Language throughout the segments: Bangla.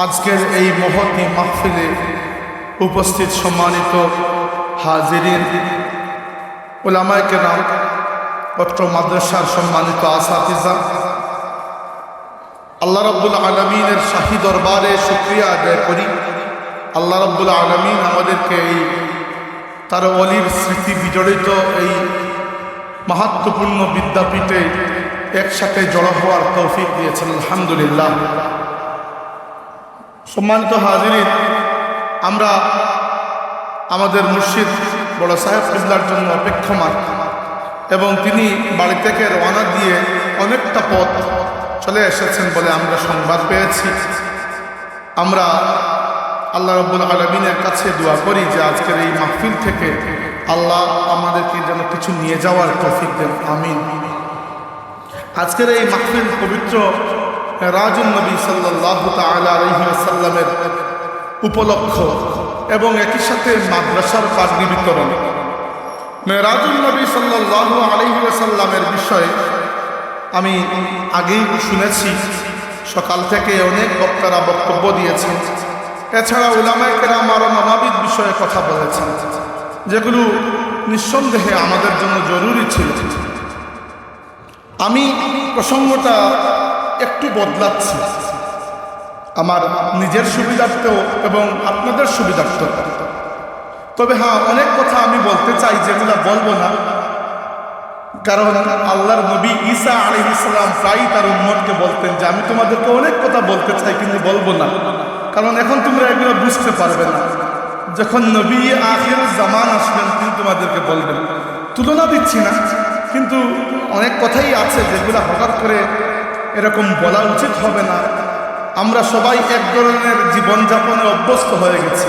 আজকের এই মহতী মাহফিলে উপস্থিত সম্মানিত হাজিরিন, উলামায়ে কেরাম, অত্র মাদ্রাসার সম্মানিত আসাতিজা, আল্লাহ রাব্বুল আলামিনের শাহী দরবারে শুকরিয়া আদায় করি। আল্লাহ রাব্বুল আলামিন আমাদেরকে এই তার ওলির স্মৃতি বিজড়িত এই মাহাত্ম্যপূর্ণ বিদ্যাপীঠে একসাথে জড়ো হওয়ার তৌফিক দিয়েছেন, আলহামদুলিল্লাহ। সম্মানিত হাজিরিন, আমরা আমাদের মুর্শিদ বড় সাহেব কিবলার জন্য অপেক্ষমান এবং তিনি বাড়ি থেকে রওনা দিয়ে অনেকটা পথ চলে এসেছেন বলে আমরা সংবাদ পেয়েছি। আমরা আল্লাহ রাব্বুল আলামিনের কাছে দোয়া করি যে আজকের এই মাহফিল থেকে আল্লাহ আমাদেরকে যেন কিছু নিয়ে যাওয়ার তৌফিক দেন, আমিন। আজকের এই মাহফিল পবিত্র মেরাজুন নবী সাল্লাল্লাহু তাআলা আলাইহি ওয়াসাল্লামের উপলক্ষ এবং একই সাথে মাদ্রাসার পাগড়ি বিতরণ। মেরাজুন নবী সাল্লাল্লাহু আলাইহি ওয়াসাল্লামের বিষয়ে আমি আগেই শুনেছি, সকাল থেকে অনেক বক্তারা বক্তব্য দিয়েছেন। এছাড়া উলামায়ে কেরাম আরও নানাবিধ বিষয়ে কথা বলেছেন, যেগুলো নিঃসন্দেহে আমাদের জন্য জরুরি ছিল। আমি প্রসঙ্গটা একটু বদলাচ্ছি আমার নিজের সুবিধার্থেও এবং আপনাদের সুবিধার্থেও। তবে হ্যাঁ, অনেক কথা আমি বলতে চাই যেগুলো বলবো না, কারণ আল্লাহর নবী ঈসা আলাইহিস সালাম প্রায়ই তার উম্মতকে বলতেন যে আমি তোমাদেরকে অনেক কথা বলতে চাই কিন্তু বলবো না, কারণ এখন তোমরা এগুলো বুঝতে পারবে না। যখন নবী আখির জামান আসবেন তিনি তোমাদেরকে বলবেন। তুলনা দিচ্ছি না, কিন্তু অনেক কথাই আছে যেগুলো হঠাৎ করে এরকম বলা উচিত হবে না। আমরা সবাই এক ধরনের জীবনযাপনে অভ্যস্ত হয়ে গেছি,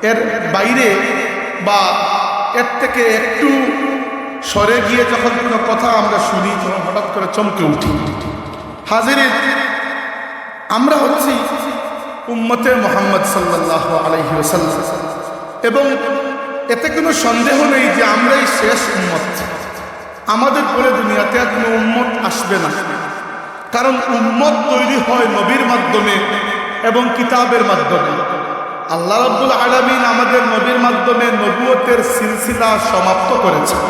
এর বাইরে বা এর থেকে একটু সরে গিয়ে যখন কোনো কথা আমরা শুনি তখন হঠাৎ করে চমকে উঠি। হাজিরিন, আমরা হচ্ছি উম্মতে মুহাম্মদ সাল্লাল্লাহু আলাইহি ওয়াসাল্লাম এবং এতে কোনো সন্দেহ নেই যে আমরাই শেষ উম্মত। আমাদের পরে দুনিয়াতে আর কোনো উম্মত আসবে না, কারণ উম্মত তৈরি হয় নবীর মাধ্যমে এবং কিতাবের মাধ্যমে। আল্লাহ রাব্বুল আলামিন আমাদের নবীর মাধ্যমে নবুয়তের সিলসিলা সমাপ্ত করেছেন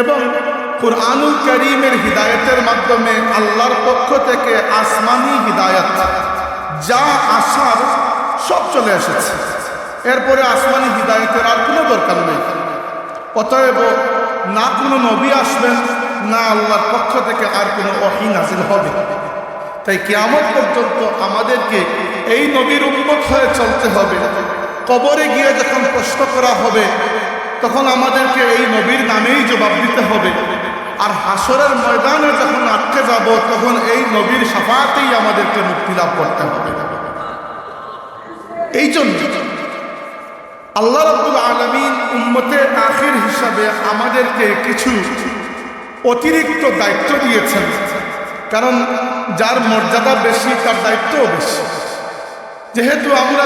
এবং কুরআনুল কারীমের হিদায়াতের মাধ্যমে আল্লাহর পক্ষ থেকে আসমানি হিদায়াত যা আসার সব চলে এসেছে। এরপরে আসমানি হিদায়াতের আর কোনো দরকার নেই। অতএব না কোনো নবী আসবেন, না আল্লাহর পক্ষ থেকে আর কোনো ওহী নাজিল হবে। তাই কিয়ামত পর্যন্ত আমাদেরকে এই নবীর উম্মত হয়ে চলতে হবে। কবরে গিয়ে যখন প্রশ্ন করা হবে তখন আমাদেরকে এই নবীর নামেই জবাব দিতে হবে। আর হাসরের ময়দানে যখন আটকে যাব তখন এই নবীর শাফাআতেই আমাদেরকে মুক্তি লাভ করতে হবে। এই জন্য আল্লাহ রাব্বুল আলামিন উম্মতে আখির হিসাবে আমাদেরকে কিছু অতিরিক্ত দায়িত্ব দিয়েছেন, কারণ যার মর্যাদা বেশি তার দায়িত্বও বেশি। যেহেতু আমরা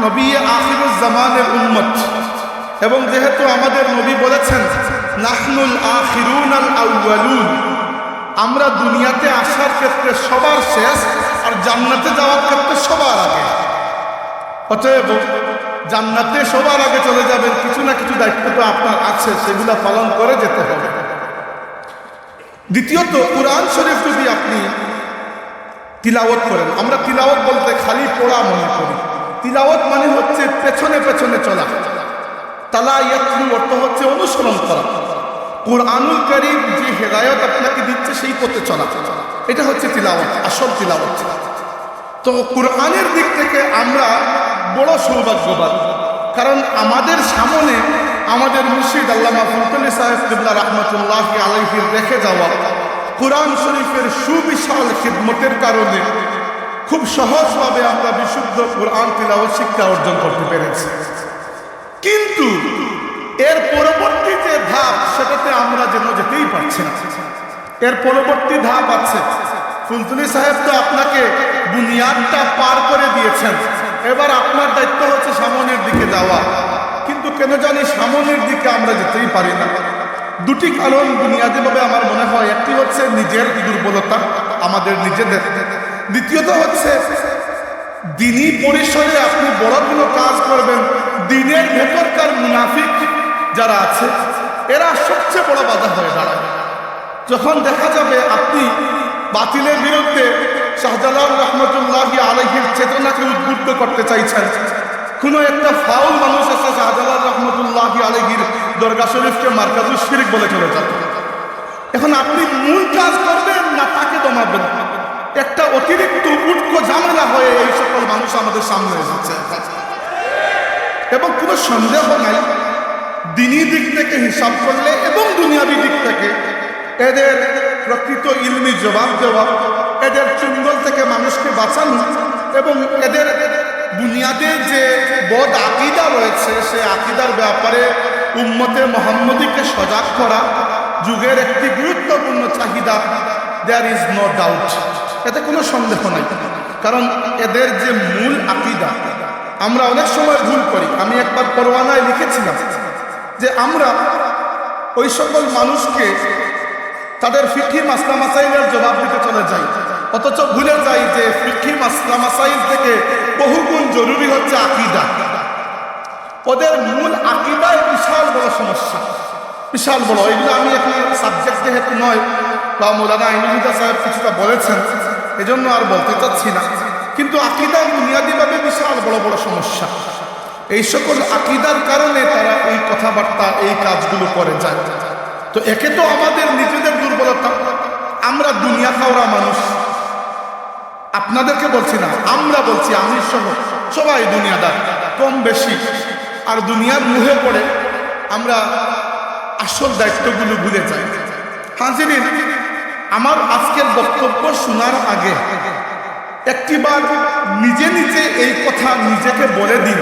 নবী আখিরুজ জামানের উম্মত এবং যেহেতু আমাদের নবী বলেছেন নাহনুল আখিরুনাল আউয়ালুন, আমরা দুনিয়াতে আসার ক্ষেত্রে সবার শেষ আর জান্নাতে যাওয়ার ক্ষেত্রে সবার আগে। অতএব জান্নাতে সবার আগে চলে যাবেন, কিছু না কিছু দায়িত্ব তো আপনার আছে, সেগুলো পালন করে যেতে হবে। দ্বিতীয়ত, কুরআন শরীফ যদি আপনি তিলাওয়াত করেন, আমরা তিলাওয়াত বলতে খালি পড়া মনে করি। তিলাওয়াত মানে হচ্ছে পেছনে পেছনে চলা। তালা ইয়াতলু অর্থ হচ্ছে অনুসরণ করা। কুরআনুল কারীম যে হেদায়েত আপনাকে দিচ্ছে সেই পথে চলা, এটা হচ্ছে তিলাওয়াত, আসল তিলাওয়াত। তো কুরআনের দিক থেকে আমরা বড় সৌভাগ্যবান, কারণ আমাদের সামনে আমাদের মুর্শিদ আল্লামা ফুলতলি সাহেব কিবলা রাহমাতুল্লাহি আলাইহির রেখে যাওয়া কুরআন শরীফের সুবিশাল খিদমতের কারণে খুব সহজভাবে আমরা বিশুদ্ধ কুরআন তিলাওয়াত শিক্ষা অর্জন করতে পেরেছি। কিন্তু এর পরবর্তী যে ধাপ সেটাতে আমরা যেন যেতেই পারছি না। এর পরবর্তী ধাপ আছে। ফুলতলি সাহেব তো আপনাকে বুনিয়াদটা পার করে দিয়েছেন, এবার আপনার দায়িত্ব হচ্ছে সামনের দিকে যাওয়া। কিন্তু কেন জানি সামনের দিকে আমরা যেতেই পারি না। দুটি কারণ বুনিয়াদীভাবে আমার মনে হয়। একটি হচ্ছে নিজের দুর্বলতা, আমাদের নিজেদের, দ্বিতীয়ত হচ্ছে দিনী পরিসরে আপনি বড় কোনো কাজ করবেন, দিনের ভেতরকার মুনাফিক যারা আছে এরা সবচেয়ে বড় বাধা হয়ে দাঁড়ায়। যখন দেখা যাবে আপনি বাতিলের বিরুদ্ধে শাহজালাল রহমতুল্লাহি আলাইহির চেতনাকে উদ্বুদ্ধ করতে চাইছেন, কোনো একটা ফাউল মানুষ এসে শাহজালাল রহমতুল্লাহি আলাইহির দরগা শরীফকে মারকাজুল শিরক বলে চলে যাবে। এখন আপনি মূল কাজ করবেন না তাকে দমাবেন? একটা অতিরিক্ত উটকো ঝামেলা হয়ে এই সকল মানুষ আমাদের সামনে এসেছে। এবং কোনো সন্দেহ নাই, দিনী দিক থেকে হিসাব করলে এবং দুনিয়াবী দিক থেকে এদের প্রকৃত ইলমি জবাব দেওয়া, এদের চুঙ্গল থেকে মানুষকে বাঁচানো এবং এদের বুনিয়াদের যে বদ আকিদা রয়েছে সে আকিদার ব্যাপারে উম্মতে মুহাম্মদীকে সজাগ করা যুগের একটি গুরুত্বপূর্ণ চাহিদা। দেয়ার ইজ নো ডাউট, এতে কোনো সন্দেহ নাই। কারণ এদের যে মূল আকিদা আমরা অনেক সময় ভুল করি। আমি একবার পরওয়ানায় লিখেছিলাম যে আমরা ওই সকল মানুষকে তাদের ফিকহি মাসলা মাসাইলের জবাব দিতে চলে যাই, অথচ ভুলে যাই যে ফিকহি মাসলা মাসাইল থেকে বহুগুণ জরুরি হচ্ছে আকিদা। ওদের মূল আকিদায় বিশাল বড় সমস্যা, বিশাল বড়। এগুলো আমি এখানে সাবজেক্ট যেহেতু নয় বা মৌলানা আইনুল হুদা সাহেব কিছুটা বলেছেন এজন্য আর বলতে চাচ্ছি না, কিন্তু আকিদার বুনিয়াদীভাবে বিশাল বড় বড় সমস্যা। এই সকল আকিদার কারণে তারা এই কথাবার্তা এই কাজগুলো করে যায়। তো একে তো আমাদের নিজেদের দুর্বলতা, আমরা দুনিয়া খাওয়া মানুষ, আপনাদেরকে বলছি না, আমরা বলছি, আমি সহ সবাই দুনিয়াদার কম বেশি। আর দুনিয়ার মুহে পড়ে আমরা আসল দায়িত্বগুলো ভুলে যাই। হাজিরিন, আমার আজকের বক্তব্য শোনার আগে একটিবার নিজে নিজে এই কথা নিজেকে বলে দিন,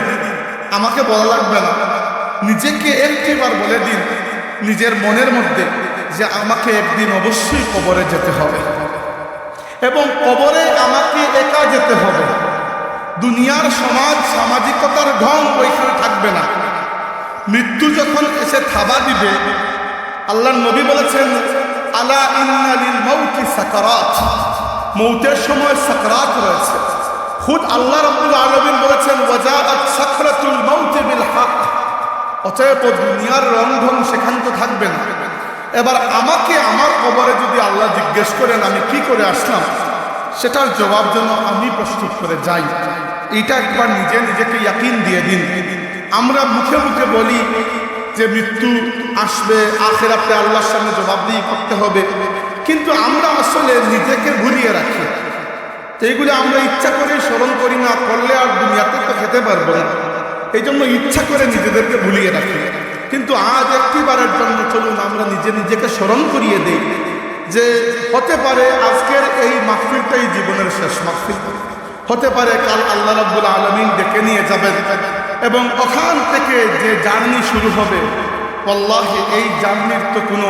আমাকে বলা লাগবে না, নিজেকে একটিবার বলে দিন নিজের মনের মধ্যে যে আমাকে একদিন অবশ্যই কবরে যেতে হবে এবং কবরে আমাকে একা যেতে হবে। দুনিয়ার সমাজ সামাজিকতার ঢং ওইখানে থাকবে না। মৃত্যু যখন এসে থাবা দিবে, আল্লাহর নবী বলেছেন আলা ইন্না লিল মাউতি সাকারাত, মৌতের সময় সাকরাত রয়েছে। খুদ আল্লাহ রাব্বুল আলামিন বলেছেন ওয়াজাআত সাকরাতুল মাউতি বিল হক। অতএব দুনিয়ার রংঢং সেখানে তো থাকবে না। এবার আমাকে আমার কবরে যদি আল্লাহ জিজ্ঞেস করেন আমি কি করে আসলাম, সেটার জবাব যেন আমি প্রস্তুত করে যাই। এটা একবার নিজে নিজেকে ইয়াকিন দিয়ে দিন। আমরা মুখে মুখে বলি যে মৃত্যু আসবে, আখিরাতে আল্লাহর সামনে জবাবদিহি করতে হবে, কিন্তু আমরা আসলে নিজেকে ভুলিয়ে রাখি। এইগুলো আমরা ইচ্ছা করে স্মরণ করি না, করলে আর দুনিয়াতে তো খেতে পারবো না, এই জন্য ইচ্ছা করে নিজেদেরকে ভুলিয়ে রাখি। কিন্তু আজ একটিবারের জন্য চলুন আমরা নিজে নিজেকে স্মরণ করিয়ে দিই যে হতে পারে আজকের এই মাহফিলটাই জীবনের শেষ মাহফিল, হতে পারে কাল আল্লাহ রাব্বুল আলামিন ডেকে নিয়ে যাবেন এবং ওখান থেকে যে জার্নি শুরু হবে, আল্লাহি এই জার্নির তো কোনো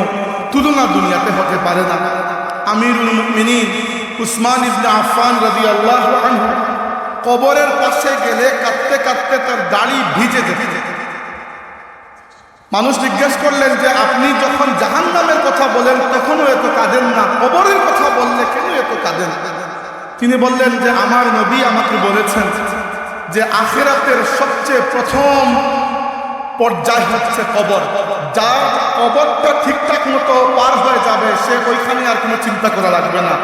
তুলনা দুনিয়াতে হতে পারে না। আমিরুল মুমিনিন উসমান ইবনে আফফান রাদিয়াল্লাহু আনহু কবরের পাশে গেলে কাঁদতে কাঁদতে তার দাড়ি ভিজে যেত। মানুষ জিজ্ঞেস করলেন যে আপনি যখন জাহান্নামের কথা বলেন তখনও এত কাঁদেন না, কবরের কথা বললে কেন এত কাঁদেন? তিনি বললেন যে আমার নবী আমাকে বলেছেন যে আখিরাতের সবচেয়ে প্রথম পর্যায় হচ্ছে কবর। যার কবরটা ঠিকঠাক মতো পার হয়ে যাবে সে ওইখানে আর কোনো চিন্তা করা লাগবে না,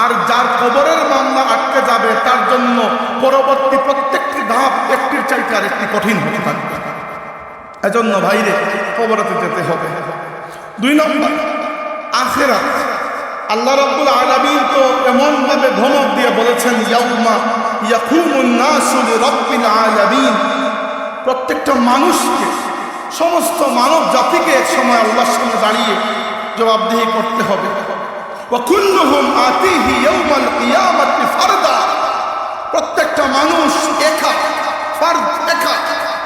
আর যার কবরের মামলা আটকে যাবে তার জন্য পরবর্তী প্রত্যেকটি ধাপ একটির চাইতে আর একটি কঠিন হতে থাকবে। এজন্য ভাইরে কবরেতে যেতে হবে। 2 নম্বর আখিরাত। আল্লাহ রাব্বুল আলামিন তো এমন ভাবে ধমক দিয়ে বলেছেন ইয়াউমা ইয়াকুমুন নাসু লিরাব্বিল আলামিন, প্রত্যেকটা মানুষকে, সমস্ত মানব জাতিকে এক সময় আল্লাহর সামনে দাঁড়িয়ে জবাবদিহি করতে হবে। ওয়া কুল্লুহুম আতিহি ইয়াউমাল কিয়ামাতি ফারদা, প্রত্যেকটা মানুষ একা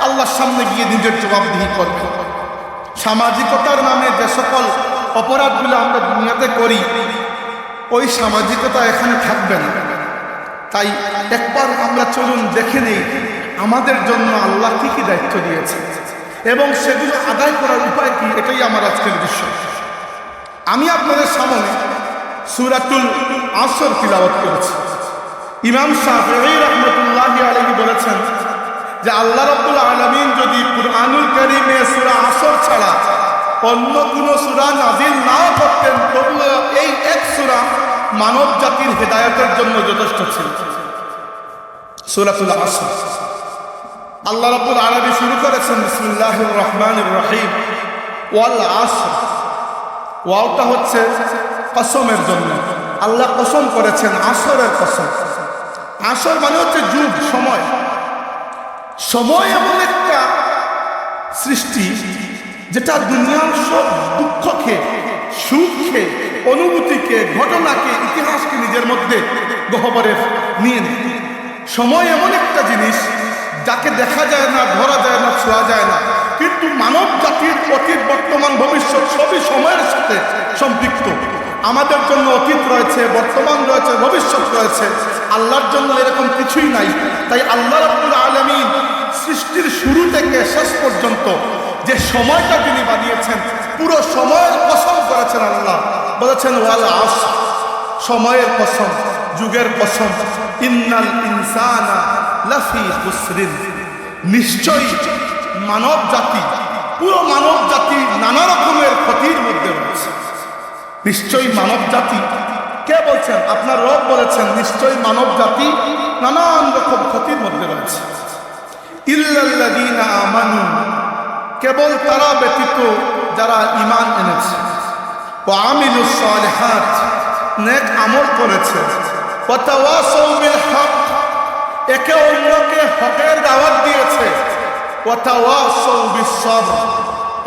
আল্লাহর সামনে গিয়ে নিজের জবাবদিহি করবে। সামাজিকতার নামে যে সকল অপরাধগুলো আমরা দুনিয়াতে করি ওই সামাজিকতা এখানে থাকবে না। তাই একবার আমরা চলুন দেখে নেই আমাদের জন্য আল্লাহ কি কি দায়িত্ব দিয়েছে এবং সেগুলো আদায় করার উপায় কি। এটাই আমার আজকের বিষয়। আমি আপনাদের সামনে সূরাতুল আসর তিলাওয়াত করেছি। ইমাম শাফিঈ রাহমাতুল্লাহি আলাইহি বলেছেন যে আল্লাহ রাব্বুল আলামিন যদি কুরআনুল কারীমে সূরা আসর ছাড়া অন্য কোনো সূরা নাযিল নাও করতেন, তবুও এই এক সূরা মানব জাতির হেদায়েতের জন্য যথেষ্ট ছিল। সূরাতুল আসর আল্লাহ রাব্বুল আলামিন শুরু করেছেন বিসমিল্লাহির রহমানির রহিম, ওয়াল আসর। ওয়াওটা হচ্ছে কসমের জন্য, আল্লাহ কসম করেছেন, আসরের কসম। আসর মানে হচ্ছে যুগ, সময়। সময় এমন একটা সৃষ্টি যেটা দুনিয়ার সব দুঃখকে, সুখকে, অনুভূতিকে, ঘটনাকে, ইতিহাসকে নিজের মধ্যে গহ্বরে নিয়ে নেয়। সময় এমন একটা জিনিস যাকে দেখা যায় না, ধরা যায় না, ছোঁয়া যায় না, কিন্তু মানব জাতির অতীত, বর্তমান, ভবিষ্যৎ সবই সময়ের সাথে সম্পৃক্ত। আমাদের জন্য অতীত রয়েছে, বর্তমান রয়েছে, ভবিষ্যৎ রয়েছে। আল্লাহর জন্য এরকম কিছুই নাই। তাই আল্লাহ রাব্বুল আলামিন সৃষ্টির শুরু থেকে শেষ পর্যন্ত যে সময়টা তিনি বানিয়েছেন, পুরো সময়ের কসম করেছেন। আল্লাহ বলেছেন ওয়াল আসর, সময়ের কসম, যুগের কসম। ইন্নাল ইনসানা লাফি খুসরিন, নিশ্চয়ই মানব জাতি, পুরো মানব জাতি নানা রকমের ক্ষতির মধ্যে রয়েছে। নিশ্চয়ই মানব জাতি, কে বলছেন? আপনার রব বলেছেন নিশ্চয়ই মানব জাতি নানান রকম ক্ষতির মধ্যে রয়েছে। ইল্লাল্লাযীনা আমানু, কেবল তারা ব্যতীত যারা ঈমান এনেছে, ওয়া আমিলুস সালিহাত, নেক আমল করেছে, ওয়া তাওয়াসাউ বিল হক, একে অন্যকে হকের দাওয়াত দিয়েছে, ওয়া তাওয়াসাউ বিস সবর,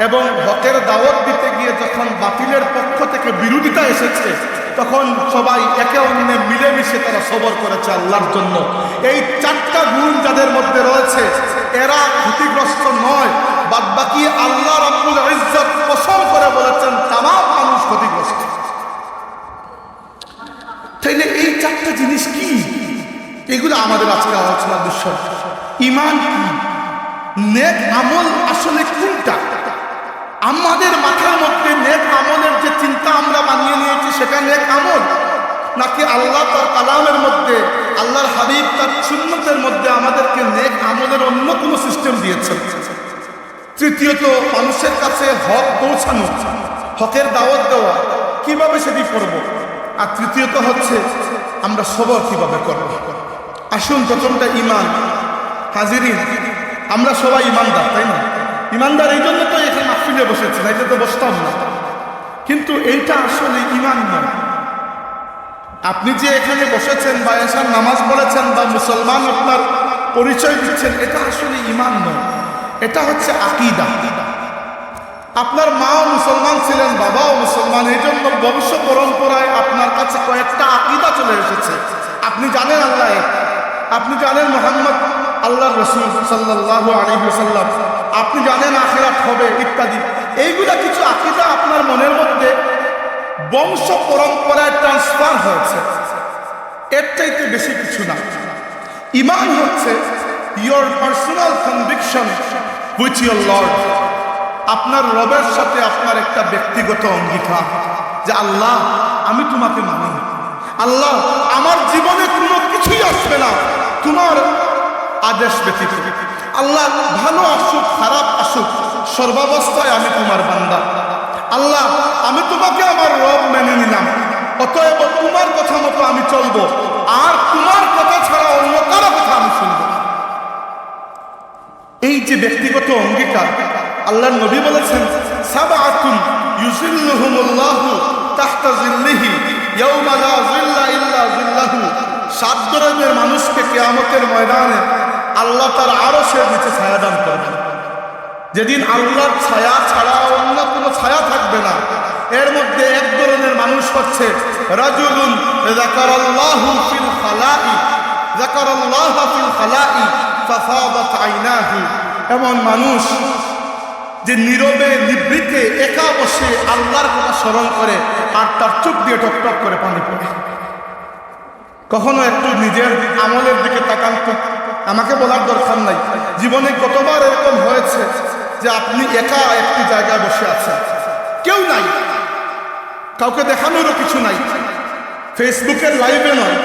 এবং হকের দাওয়াত দিতে গিয়ে যখন বাতিলের পক্ষ থেকে বিরোধিতা এসেছে, তখন সবাই একে অন্যে মিলেমিশে তারা সবর করেছে আল্লাহর জন্য। এই চারটা গুণ যাদের মধ্যে রয়েছে, এরা ক্ষতিগ্রস্ত নয়। বাদবাকি আল্লাহ রাব্বুল ইজ্জত কসম করে বলেছেন তামাম মানুষ ক্ষতিগ্রস্ত। তাইলে এই চারটা জিনিস কি? এগুলো আমাদের আজকে আলোচনার বিষয়। ঈমান কি? নেক আমল আসলে কোনটা? আমাদের মাথার মধ্যে নেক আমলের যে চিন্তা আমরা বানিয়ে নিয়েছি সেটা নেক আমল, নাকি আল্লাহ তার কালামের মধ্যে, আল্লাহর হাবিব তার সুন্নতের মধ্যে আমাদেরকে নেক আমলের অন্য কোনো সিস্টেম দিয়েছেন? তৃতীয়ত, মানুষের কাছে হক পৌঁছানো, হকের দাওয়াত দেওয়া, কিভাবে সেটি করব? আর তৃতীয়ত হচ্ছে আমরা সবর কিভাবে করব। আসুন, প্রথমটা ঈমান। হাজিরিন, আমরা সবাই ঈমানদার, তাই না? ঈমানদার এই জন্য তো এখানে মাহফিলে বসেছি, না এটা তো বসতাম না। কিন্তু এইটা আসলে ঈমান নয়। আপনি যে এখানে বসেছেন বা এসার নামাজ পড়েছেন বা মুসলমান আপনার পরিচয় দিচ্ছেন, এটা আসলে ঈমান নয়, এটা হচ্ছে আকীদা। আপনার মাও মুসলমান ছিলেন, বাবাও মুসলমান, এই জন্য বংশ পরম্পরায় আপনার কাছে কয়েকটা আকীদা চলে এসেছে। আপনি জানেন আল্লাহ এক, আপনি জানেন মুহাম্মদ আল্লাহর রাসূল সাল্লাল্লাহু আলাইহি ওয়াসাল্লাম, আপনি জানেন আখিরাত হবে ইত্যাদি। এইগুলা কিছু আকীদা আপনার মনের মধ্যে বংশ পরম্পরায় ট্রান্সফার হয়েছে, এর চাইতে বেশি কিছু না। ঈমান হচ্ছে your personal conviction with your Lord, আপনার রবের সাথে আপনার একটা ব্যক্তিগত অঙ্গীকার যে আল্লাহ আমি তোমাকে মানি, আল্লাহ আমার জীবনে কোনো কিছুই আসবে না তোমার আদেশ ব্যতীত, আল্লাহ ভালো আসুক খারাপ আসুক সর্বাবস্থায় আমি তোমার বান্দা, আল্লাহ আমি তোমাকে আমার রব মেনে নিলাম, অতএব তোমার কথা মতো আমি চলবো, আর তোমার কথা ছাড়া অন্য কারো কথা আমি শুনবো। এই যে ব্যক্তিগত অঙ্গীকার, আল্লাহর নবী বলেছেন সাবআতুন ইউযিল্লুহুমুল্লাহু তাহতা যিল্লিহি ইয়াওমা লা যিল্লা ইল্লা যিল্লাহু, 7 ধরনের মানুষকে কিয়ামতের ময়দানে আল্লাহ তার আরশের নিচে ছায়া দান করবেন, যেদিন আল্লাহর ছায়া ছাড়া অন্য কোনো ছায়া থাকবে না। এর মধ্যে এক ধরনের মানুষ হচ্ছে রাজুলুন যাকারাল্লাহু ফিল খালাই, যাকারাল্লাহা ফিল খালাই ফাফাদাত আইনাহু, এমন মানুষ যে নীরবে নিভৃতে একা বসে আল্লাহর কথা স্মরণ করে আর তার চোখ দিয়ে টকটক করে পানি পড়ে। কখনো একটু নিজের আমলের দিকে তাকান তো, আমাকে বলার দরকার নাই, জীবনে কতবার এরকম হয়েছে যে আপনি একা একটি জায়গায় বসে আছেন, কেউ নাই, কাউকে দেখানোরও কিছু নাই, ফেসবুকের লাইভে নয়,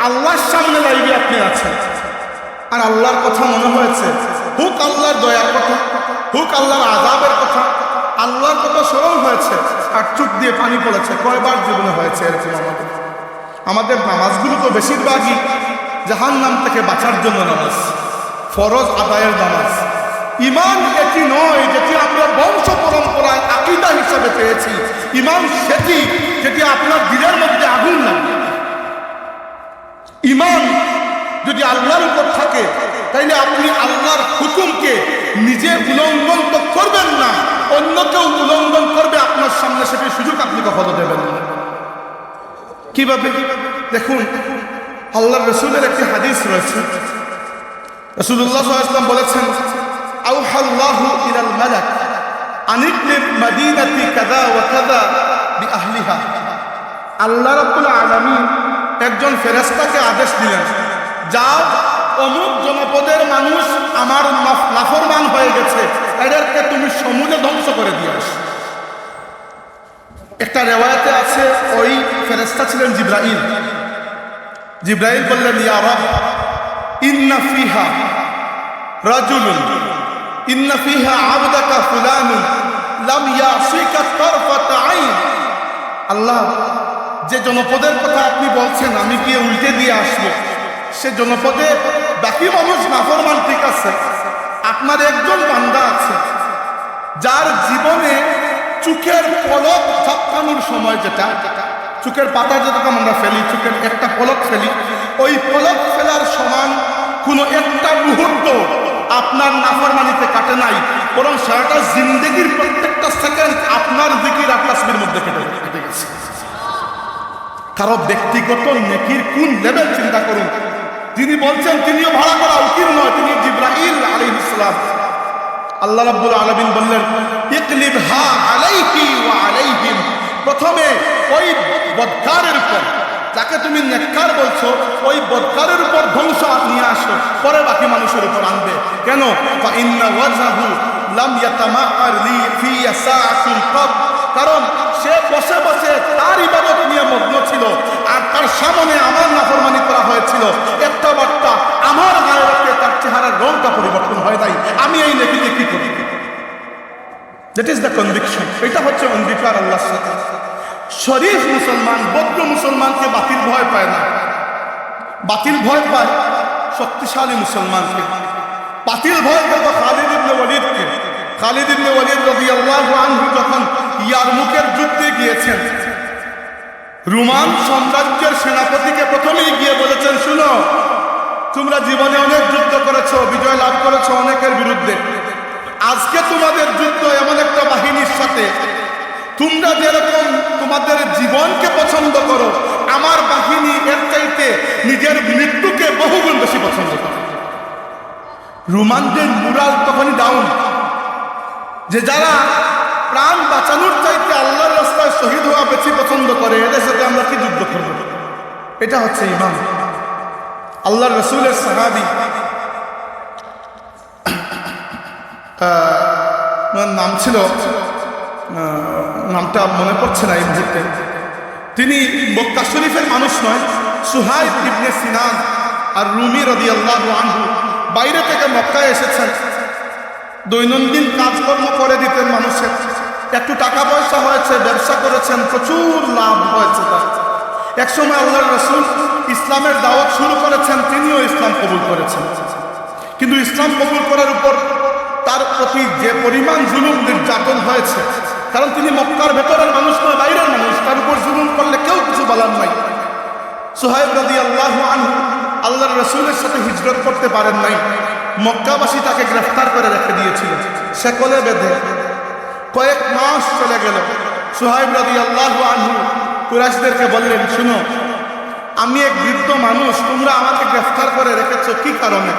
আল্লাহর সামনে লাইভে আপনি আছেন, আর আল্লাহর কথা মনে হয়েছে, হুক আল্লাহর দয়ার কথা, হুক আল্লাহর আযাবের কথা, আল্লাহর কথা স্মরণ হয়েছে, আর চোখ দিয়ে পানি পড়েছে। কয়বার জীবনে হয়েছে এরকম? আমাদের নামাজগুলো তো বেশিরভাগই জাহান্নাম থেকে বাঁচার জন্য নামাজ, ফরজ আদায়ের নামাজ। ইমান এটি নয় যেটি আমরা বংশ পরম্পরায় আকীদা হিসাবে পেয়েছি। ইমান সেটি যেটি আপনার দিলের মধ্যে আগুন লাগে। ইমান যদি আল্লাহর উপর থাকে, তাইলে আপনি আল্লাহর হুকুমকে নিজে উল্লঙ্ঘন তো করবেন না, অন্য কেউ উল্লঙ্ঘন করবে আপনার সামনে, সেটির সুযোগ আপনি কখনো দেবেন না। কিভাবে? দেখুন, আল্লাহর রাসূলের একটি হাদিস রয়েছে। রাসূলুল্লাহ সাল্লাল্লাহু আলাইহি ওয়াসাল্লাম বলেছেন, আওহাল্লাহু ইলাল মালাক আনিকলিব মাদিনাতি কাযা ওয়া কাযা বিআহলিহা। আল্লাহ রাব্বুল আলামিন একজন ফেরেশতাকে আদেশ দিলেন, যাও অমুক জনপদের মানুষ আমার নাফরমান হয়ে গেছে, এদেরকে তুমি সমূলে ধ্বংস করে দিয়ে আসো। একটা রেওয়ায়াতে আছে ওই ফেরেশতা ছিলেন জিবরাইল। জিবরাইল বললেন, ইয়া রাব, ইন্না ফিহা রাজুলুন, ইন্না ফিহা আবদাকা ফুলানুন লাম ইয়াসিকা তারফাতা আইন। আল্লাহ, যে জনপদের কথা আপনি বলছেন আমি গিয়ে উল্টে দিয়ে আসবো, সে জনপদে বাকি মানুষ নাফরমান, ঠিক আছে, আপনার একজন বান্দা আছে যার জীবনে চোখের পলক ঝাপটানোর সময়, যেটা চোখের পাতা যেরকম আমরা ফেলি, চোখের একটা পলক ফেলি, ওই পলক ফেলার সমান কোনো একটা মুহূর্ত আপনার নাফরমানিতে কাটে নাই, বরং সারাটা জিন্দেগির প্রত্যেকটা সেকেন্ড আপনার জিকির আর তাসবির মধ্যে কেটে গেছে। কারো ব্যক্তিগত নেকির কোন লেভেল চিন্তা করুন। যিনি বলছেন তিনিও ভাড়া করা উকিল নয়, তিনি জিবরাইল আলাইহিস সালাম। আল্লাহ রাব্বুল আলামিন বললেন, ইকলিবহা আলাইহি ওয়া আলাইহিম। প্রথমে ওই বদকারের উপর, যাকে তুমি নেককার বলছো, ওই বদকারের উপর ধ্বংস নিয়ে আসো, পরে বাকি মানুষের উপর আনবে। কেন? ফা ইন্না ওয়াজহু লাম ইয়াতামাআর লি ফি সাআতিন ক্বাব। কারণ সে বসে বসে তার ইবাদত নিয়ে মগ্ন ছিল, আর তার সামনে আমার নাফরমানি করা হয়েছিল। একটা বার্তা আমার গায়ে রাখতে তার চেহারার রংটা পরিবর্তন হয় নাই। আমি এই নেকিতে কি করি? That is the conviction. এটা হচ্ছে অঙ্গীকার আল্লাহর সাথে। শরীফ মুসলমান, বদ্র মুসলমানকে বাতিল ভয় পায় না, বাতিল ভয় পায় শক্তিশালী মুসলমানকে। বাতিল ভয় পেত খালিদ ইবনে ওয়ালিদকে। খালিদ ইবনে ওয়ালিদ রাদিয়াল্লাহু আনহু যখন ইয়ারমুকের যুদ্ধে গিয়েছেন, রোমান সাম্রাজ্যের সেনাপতিকে প্রথমেই গিয়ে বলেছেন, শুনো, তোমরা জীবনে অনেক যুদ্ধ করেছো, বিজয় লাভ করেছো অনেকের বিরুদ্ধে, আজকে তোমাদের যুদ্ধ এমন একটা বাহিনীর সাথে, তোমরা যেরকম তোমাদের জীবনকে পছন্দ করো, আমার বাহিনী এর চাইতে নিজের মৃত্যুকে বহুগুণ বেশি পছন্দ করে। রোমানদের মুরাল তখনই ডাউন, যে যারা প্রাণ বাঁচানোর চাইতে আল্লাহর রাস্তায় শহীদ হওয়া বেশি পছন্দ করে, এদের সাথে আমরা কি যুদ্ধ করব? এটা হচ্ছে ইমান। আল্লাহর রাসূলের সাহাবী, নাম ছিল, নামটা মনে পড়ছে না এই মুহূর্তে, তিনি মক্কা শরীফের মানুষ নয়, সুহাইব ইবনে সিনান আর রুমি রাদিয়াল্লাহু আনহু বাইরে থেকে মক্কায় এসেছেন। দৈনন্দিন কাজকর্ম করে দিতেন মানুষের, একটু টাকা পয়সা হয়েছে, ব্যবসা করেছেন, প্রচুর লাভ হয়েছে তার। একসময় আল্লাহর রাসূল ইসলামের দাওয়াত শুরু করেছেন, তিনিও ইসলাম কবুল করেছেন। কিন্তু ইসলাম কবুল করার উপর তার প্রতি যে পরিমাণ জুলুম নির্যাতন হয়েছে, কারণ তিনি মক্কার ভেতরের মানুষ নয়, বাইরের মানুষ, তার উপর জুলুম করলে কেউ কিছু বলার নাই। সুহাইব রাদিয়াল্লাহু আনহু আল্লাহর রাসূলের সাথে হিজরত করতে পারেন নাই। মক্কাবাসী তাকে গ্রেফতার করে রেখে দিয়েছিল শেকলে বেঁধে। কয়েক মাস চলে গেল। সুহাইব রাদিয়াল্লাহু আনহু কুরাইশদেরকে বললেন, শুনো, আমি এক বৃদ্ধ মানুষ, তোমরা আমাকে গ্রেফতার করে রেখেছো কি কারণে?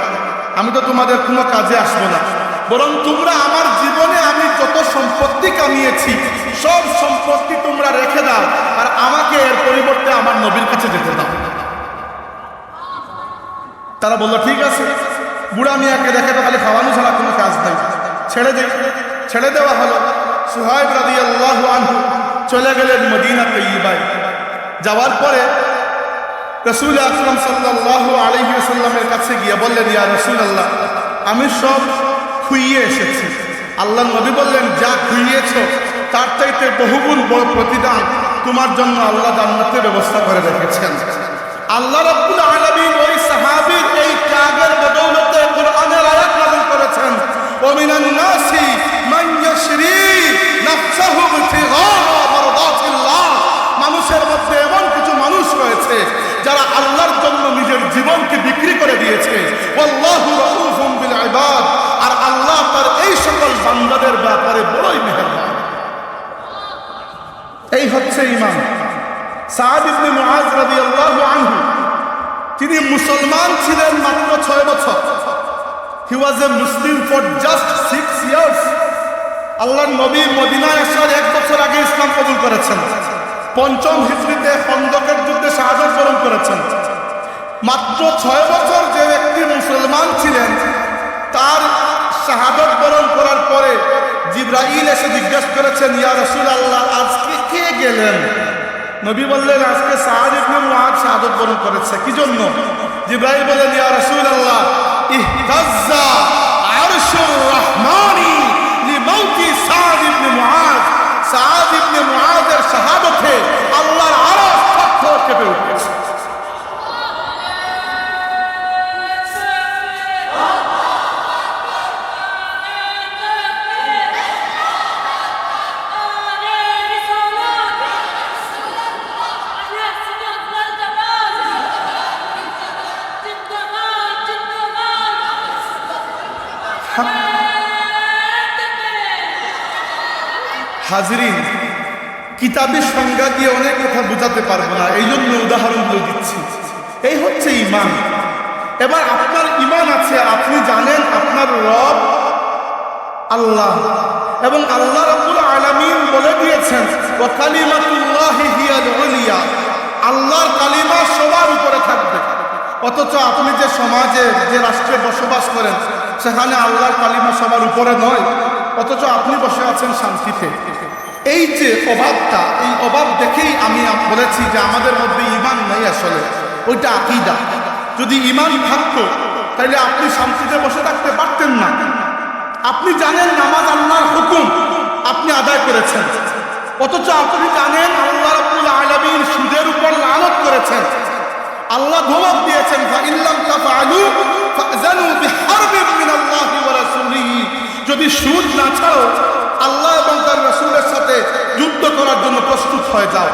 আমি তো তোমাদের কোনো কাজে আসবো না, বরং তোমরা আমার জীবনে আমি যত সম্পত্তি কামিয়েছি সব সম্পত্তি তোমরা রেখে দাও, আর আমাকে এর পরিবর্তে আমার নবীর কাছে যেতে দাও। তারা বলল, ঠিক আছে। বুড়া মিয়াকে দেখে তো খালি খাওয়ানো ছাড়া কোনো কাজ নাই, ছেড়ে দেওয়া হলো। সুহাইব রাদিয়াল্লাহু আনহু চলে গেলেন মদিনা তৈয়বায়। যাওয়ার পরে রাসূল আকরাম সাল্লাল্লাহু আলাইহি ওয়াসাল্লামের কাছে গিয়ে বললেন, ইয়া রাসূলুল্লাহ, আমি সব খুইয়ে এসেছি। আল্লাহর নবী বললেন, যা খুইয়েছ তার চাইতে বহুগুণ বড় প্রতিদান তোমার জন্য আল্লাহ জান্নাতের ব্যবস্থা করে রেখেছেন। আল্লাহ রাব্বুল আলামিন ওই সাহাবীর এই ত্যাগের বদৌলতে কুরআনের আয়াত নাযিল করেছেন, ওয়া মিনান নাসি মান ইয়াশরি নাফসাহু ইবতিগা মারদাতিল্লাহ। মানুষের মধ্যে এমন কিছু মানুষ রয়েছে যারা আল্লাহর জন্য নিজের জীবনকে বিক্রি করে দিয়েছে। ওয়াল্লাহু রাউফুম বিল ইবাদ, আর আল্লাহ তার এই সকল বান্দাদের ব্যাপারে বড়ই মেহেরবান। এই হচ্ছে ঈমান। সাদ ইবনে মুআজ রাদিয়াল্লাহু আনহু, তিনি মুসলমান ছিলেন মাত্র 6 বছর। হি ওয়াজ এ মুসলিম ফর জাস্ট 6 ইয়ার্স। আল্লাহর নবী মদিনায় আসার 1 বছর আগে ইসলাম কবুল করেছেন। 5ম হিজরিতে খন্দকের যুদ্ধে শাহাদাত বরণ করেছেন। মাত্র 6 বছর যে ব্যক্তি মুসলমান ছিলেন, তার শাহাদাত বরণ করার পরে জিবরাইল এসে জিজ্ঞাসা করেছেন, ইয়া রাসূলুল্লাহ, আজকে কে গেলেন? নবী বললেন, আজকে সাদ ইবনে মুআজ শাহাদাত বরণ করেছে। কি জন্য? জিবরাইল বললেন, ইয়া রাসূলুল্লাহ, ইহতাজ্জা আরশুর রহমানি লিমাউতি সাদ ইবনে মুআজ। সাদ ইবনে মুআজের শাহাদাতে আল্লাহর আরশ থরথর কেঁপে উঠেছে। হাজরিন, কিতাবের সংজ্ঞা দিয়ে অনেক কথা বোঝাতে পারবো না, এই জন্য উদাহরণগুলো দিচ্ছি। এই হচ্ছে ঈমান। এবার আপনার ঈমান আছে, আপনি জানেন আপনার রব আল্লাহ, এবং আল্লাহ রাব্বুল আলামিন বলে দিয়েছেন, ওয়া কালিমাতুল্লাহি হিয়াল উলিয়া, আল্লাহর কালিমা সবার উপরে থাকবে। অথচ আপনি যে সমাজে, যে রাষ্ট্রে বসবাস করেন, সেখানে আল্লাহর কালিমা সবার উপরে নয়, অথচ আপনি বসে আছেন শান্তিতে। এই যে অভাবটা, এই অভাব দেখেই আমি বলেছি যে আমাদের মধ্যে ঈমান নেই। আসলে ওইটা আকীদা। যদি ঈমান থাকতো তাহলে আপনি শান্তিতে বসে থাকতে পারতেন না। আপনি জানেন নামাজ আল্লাহর হুকুম, আপনি আদায় করেছেন, অথচ আপনি জানেন আল্লাহ রাব্বুল আলামিন সুদের উপর লানত করেছেন। আল্লাহ ধমক দিয়েছেন, ফাইল্লাম তাফআলু ফাযনু বিহারবিন মিনাল্লাহি ওয়া রাসূলিহি, যদি সুদ না ছাড়ো আল্লাহ এবং তার রাসূলের সাথে যুদ্ধ করার জন্য প্রস্তুত হয়ে যাও।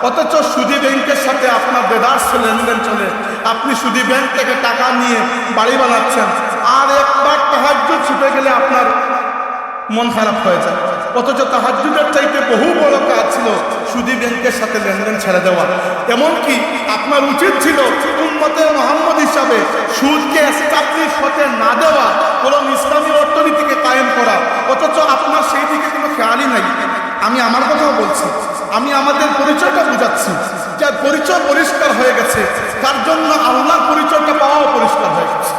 অথচ সুদী ব্যাংকের সাথে আপনার বেদার্স লেনদেন চলে। আপনি সুদী ব্যাংক থেকে টাকা নিয়ে বাড়ি বানাচ্ছেন, আর একবার তাহাজ্জুদ ছুটে গেলে আপনার মন খারাপ হয়ে যায়। অথচ তাহাজ্জুদের চাইতে বহু বড় কাজ ছিল সুদী ব্যাংকের সাথে লেনদেন ছেড়ে দেওয়া। এমনকি আপনার উচিত ছিল উম্মতে মুহাম্মদ হিসাবে সুদকে এস্টাবলিশ হতে না দেওয়া, বরং ইসলামী অর্থনীতিকে কায়েম করা। অথচ আপনার সেই দিকে কোনো খেয়ালই নাই। আমি আমার কথাও বলছি, আমি আমাদের পরিচয়টা বুঝাচ্ছি। যার পরিচয় পরিষ্কার হয়ে গেছে, তার জন্য আল্লাহর পরিচয়টা পাওয়াও পরিষ্কার হয়ে গেছে।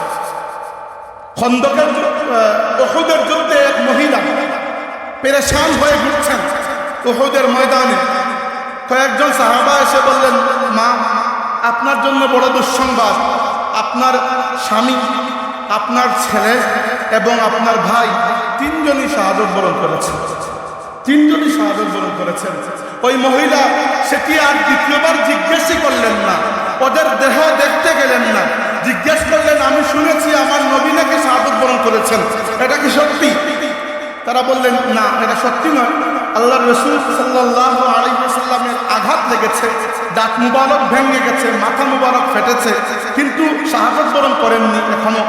খন্দকের উহুদের যুদ্ধে এক মহিলা পেরেশান হয়ে ঘুরছেন উহুদের ময়দানে। কয়েকজন সাহাবা এসে বললেন, মা, আপনার জন্য বড় দুঃসংবাদ, আপনার স্বামী, আপনার ছেলে এবং আপনার ভাই 3 জনই শাহাদাত বরণ করেছেন। 3 জনই শাহাদাত বরণ করেছেন। ওই মহিলা সেটি আর দ্বিতীয়বার জিজ্ঞেসই করলেন না, ওদের দেহ দেখতে গেলেন না, জিজ্ঞেস করলেন, আমি শুনেছি আমার নবী নাকি শাহাদাত বরণ করেছেন, এটা কি সত্যি? তারা বললেন, না, এটা সত্যি নয়। আল্লাহর রাসূল সাল্লাল্লাহু আলাইহি ওয়াসাল্লামের আঘাত লেগেছে, দাঁত মুবারক ভেঙে গেছে, মাথা মুবারক ফেটেছে, কিন্তু শাহাদাত বরণ করেননি, এখনো